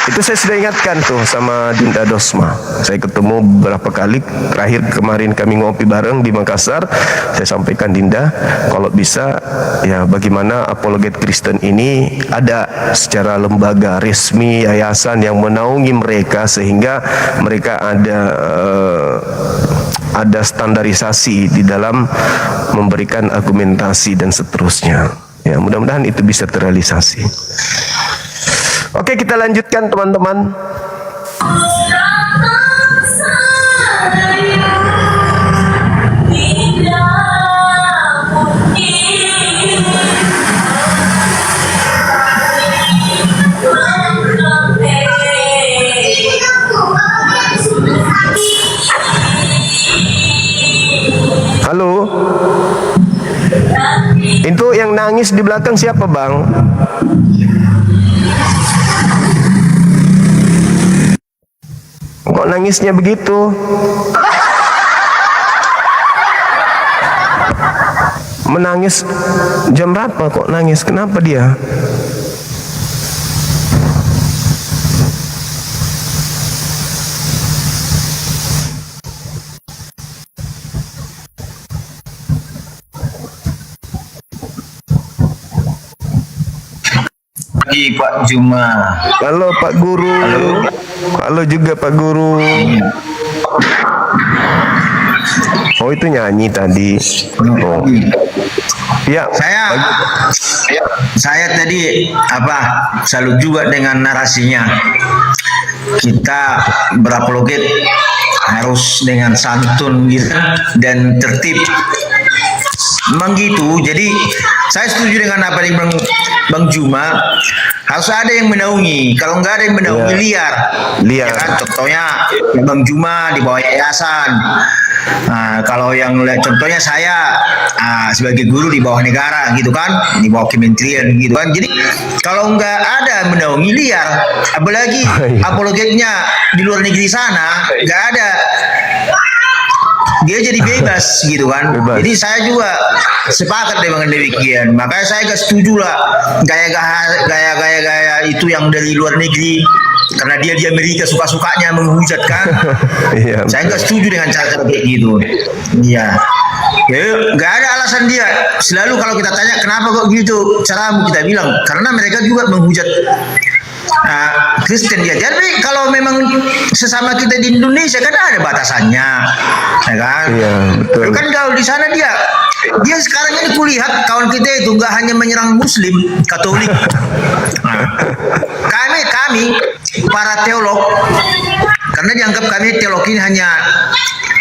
Itu saya sudah ingatkan tuh sama Dinda Dosma. Saya ketemu beberapa kali, terakhir kemarin kami ngopi bareng di Makassar. Saya sampaikan, Dinda, kalau bisa ya bagaimana apologet Kristen ini ada secara lembaga resmi, yayasan yang menaungi mereka, sehingga mereka ada standarisasi di dalam memberikan argumentasi dan seterusnya. Ya, mudah-mudahan itu bisa terrealisasi. Oke, kita lanjutkan teman-teman. Halo. Itu yang nangis di belakang siapa, Bang? Kok nangisnya begitu? Menangis jam berapa kok nangis? Kenapa dia? Pagi Pak Juma. Halo Pak Guru. Halo juga Pak Guru. Oh itu nyanyi tadi. Oh. Ya. Saya tadi salut juga dengan narasinya. Kita berapologet harus dengan santun gitu dan tertib. Memang gitu. Jadi saya setuju dengan apa yang Bang Juma. Harus ada yang menaungi. Kalau nggak ada yang menaungi, liar. Ya kan? Contohnya Bang Juma di bawah yayasan. Kalau yang contohnya saya sebagai guru di bawah negara gitu kan, di bawah kementerian gitu kan. Jadi kalau nggak ada menaungi, liar. Apalagi apologetnya di luar negeri sana nggak ada. Dia jadi bebas gitu kan. Jadi saya juga sepakat dengan demikian. Makanya saya gak setuju lah gaya itu yang dari luar negeri, karena dia di Amerika suka-sukanya menghujat kan. Saya gak setuju dengan cara-cara kayak gitu. Iya. Ya, gak ada alasan dia. Selalu kalau kita tanya kenapa kok gitu caramu, kita bilang karena mereka juga menghujat Kristen dia. Jadi kalau memang sesama kita di Indonesia kan ada batasannya, ya kan? Iya, betul. Kan kalau di sana dia sekarang ini kulihat kawan kita itu nggak hanya menyerang Muslim, Katolik. Kami para teolog, karena dianggap kami teolog ini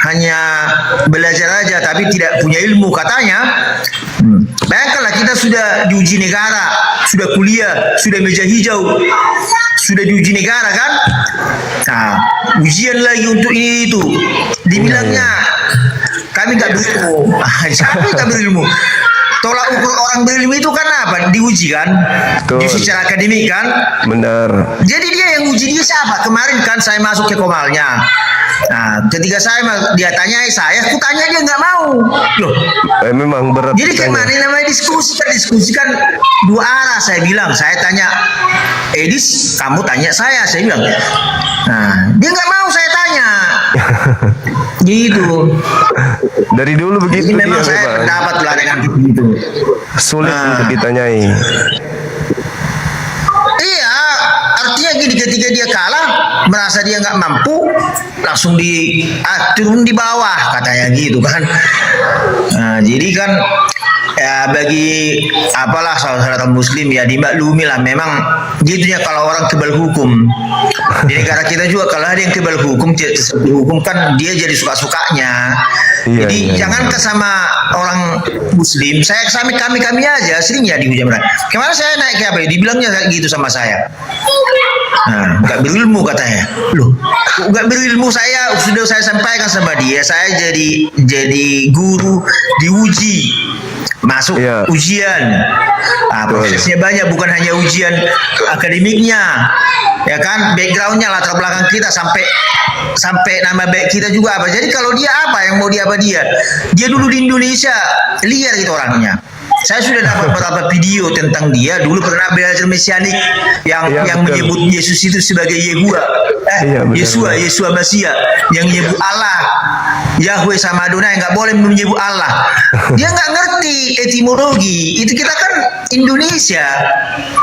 hanya belajar aja tapi tidak punya ilmu katanya. Bayangkanlah kita sudah diuji negara, sudah kuliah, sudah meja hijau, sudah diuji negara kan. Nah, ujian lagi untuk ini itu. Dibilangnya kami nggak berilmu. Siapa yang nggak berilmu? Tolak ukur orang berilmu itu kan apa? Diuji kan? Diuji secara akademik kan? Benar. Jadi dia yang uji dia siapa? Kemarin kan saya masuk ke Komalnya. Nah, ketika dia tanyai saya, aku tanya dia nggak mau. Loh, memang berat. jadi gimana namanya diskusikan dua arah. Saya bilang, saya tanya Edis, kamu tanya saya bilang. Nah, dia nggak mau saya tanya. Gitu. Dari dulu begitu. Jadi memang saya pendapat lah dengan gitu. Sulit untuk ditanyai. Iya, artinya gini, ketika dia kalah, merasa dia nggak mampu, langsung turun di bawah katanya gitu kan. Nah, jadi kan ya bagi saudara Muslim ya dimaklumi lah, memang gitunya kalau orang kebal hukum. Di negara kita juga kalau ada yang kebal hukum, dihukum kan dia jadi suka-sukanya. Jadi jangan sama orang Muslim, kami aja sering ya dihujat mereka. Kemarin saya naik ke apa? Dibilangnya gitu sama saya. Nah, nggak berilmu katanya. Loh, nggak berilmu, sudah saya sampaikan sama dia. Saya jadi guru diuji, masuk ujian. Prosesnya banyak, bukan hanya ujian akademiknya, ya kan? Backgroundnya, latar belakang kita sampai nama baik kita juga apa. Jadi kalau dia apa yang mau dia dulu di Indonesia liar gitu orangnya. Saya sudah dapat beberapa video tentang dia. Dulu pernah belajar mesianik yang menyebut Yesus itu sebagai Yesua Mesia, yang menyebut Allah, Yahweh sama Adonai, nggak boleh menyebut Allah. Dia nggak ngerti etimologi. Itu kita kan Indonesia.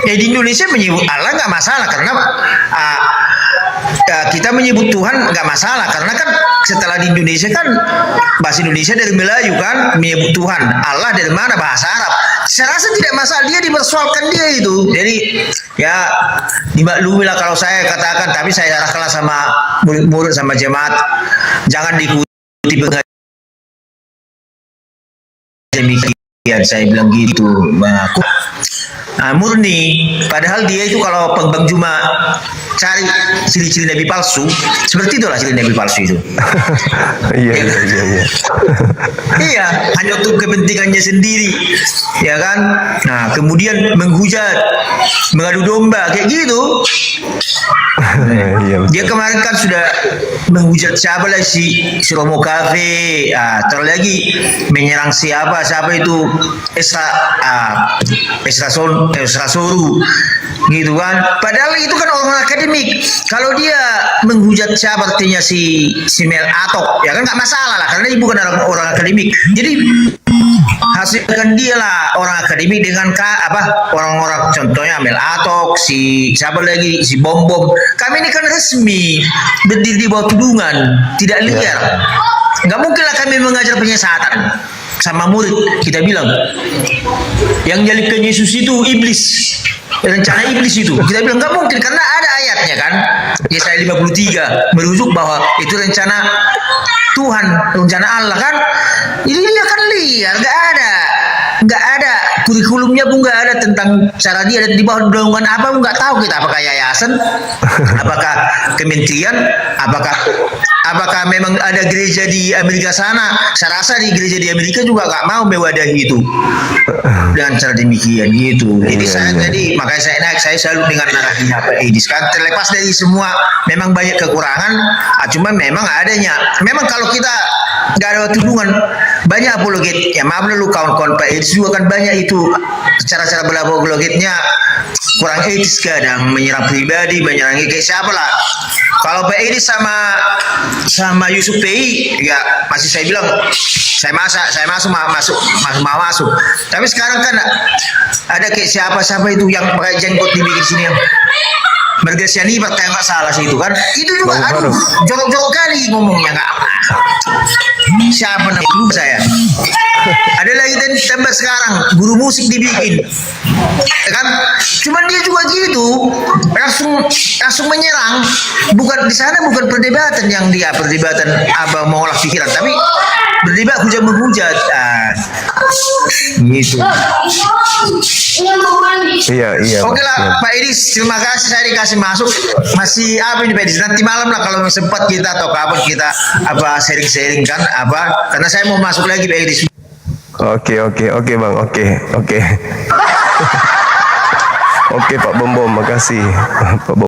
Di Indonesia menyebut Allah nggak masalah karena kita menyebut Tuhan nggak masalah karena kan setelah di Indonesia kan bahasa Indonesia dari Melayu kan, menyebut Tuhan. Allah dari mana? Bahasa Arab. Saya rasa tidak masalah, dia dipersoalkan dia itu. Jadi ya dimaklumi lah kalau saya katakan, tapi saya arahkanlah sama murid-murid sama jemaat, jangan diikuti pengajian demikian. Saya bilang gitu. Murni, padahal dia itu kalau Bang Juma cari ciri-ciri nabi palsu, seperti itulah ciri nabi palsu itu. Iya. Iya, hanya untuk kepentingannya sendiri, ya kan? Nah, kemudian menghujat, mengadu domba, kayak gitu. Iya, betul. Dia kemarin kan sudah menghujat siapa lagi si Romo Cafe, terus lagi menyerang siapa itu Esra Soru gitu kan. Padahal itu kan orang akademik. Kalau dia menghujat siapa artinya si Mel Atok, ya kan nggak masalah lah karena dia bukan orang akademik. Jadi hasilkan dia lah orang akademik dengan orang-orang contohnya Mel Atok, si siapa lagi si Bom. Kami ini kan resmi berdiri di bawah tudungan, tidak liar. Nggak mungkin lah kami mengajar penyesatan sama murid. Kita bilang yang nyalibkan Yesus itu iblis, rencana iblis itu. Kita bilang nggak mungkin karena ada ayatnya kan, Yesaya 53 merujuk bahwa itu rencana Tuhan, rencana Allah kan. Jadi dia kan liar, nggak ada kurikulumnya pun nggak ada tentang cara dia di bawah naungan apa pun nggak tahu kita, apakah yayasan, apakah kementerian, apakah memang ada gereja di Amerika sana. Saya rasa di gereja di Amerika juga nggak mau mewadahi itu dengan cara demikian gitu. Jadi makanya saya salut dengan narasinya Pak Edis kan, terlepas dari semua memang banyak kekurangan, cuma memang adanya. Memang kalau kita nggak ada tudungan, banyak apologet ya, maaf dulu kawan-kawan Pak Edis juga kan banyak itu cara-cara berapologetnya kurang etis, kadang menyerang pribadi, menyerang kayak siapa lah. Kalau Pak Edis sama Yusuf PI ya masih saya bilang saya masuk. Tapi sekarang kan ada kayak siapa itu yang pakai jenggot dibikin sini yang Bergesiani kayak nggak salah sih itu kan, itu juga aduh jorok-jorok kali ngomongnya nggak. Siapa namanya saya? Ada lagi tambah sekarang guru musik dibikin, kan? Cuman dia juga gitu, langsung menyerang. Bukan di sana bukan perdebatan abang mau olah pikiran, tapi berdebat hujat menghujat. Gitu. Iya. Oke lah Pak Edis, terima kasih saya dikasih masuk. Masih apa ini Pak Edis? Nanti malam lah kalau sempat kita atau kapan kita sharing-sharing kan karena saya mau masuk lagi Pak Edis. Oke Bang, oke. Oke Pak Bom, makasih Pak Bom.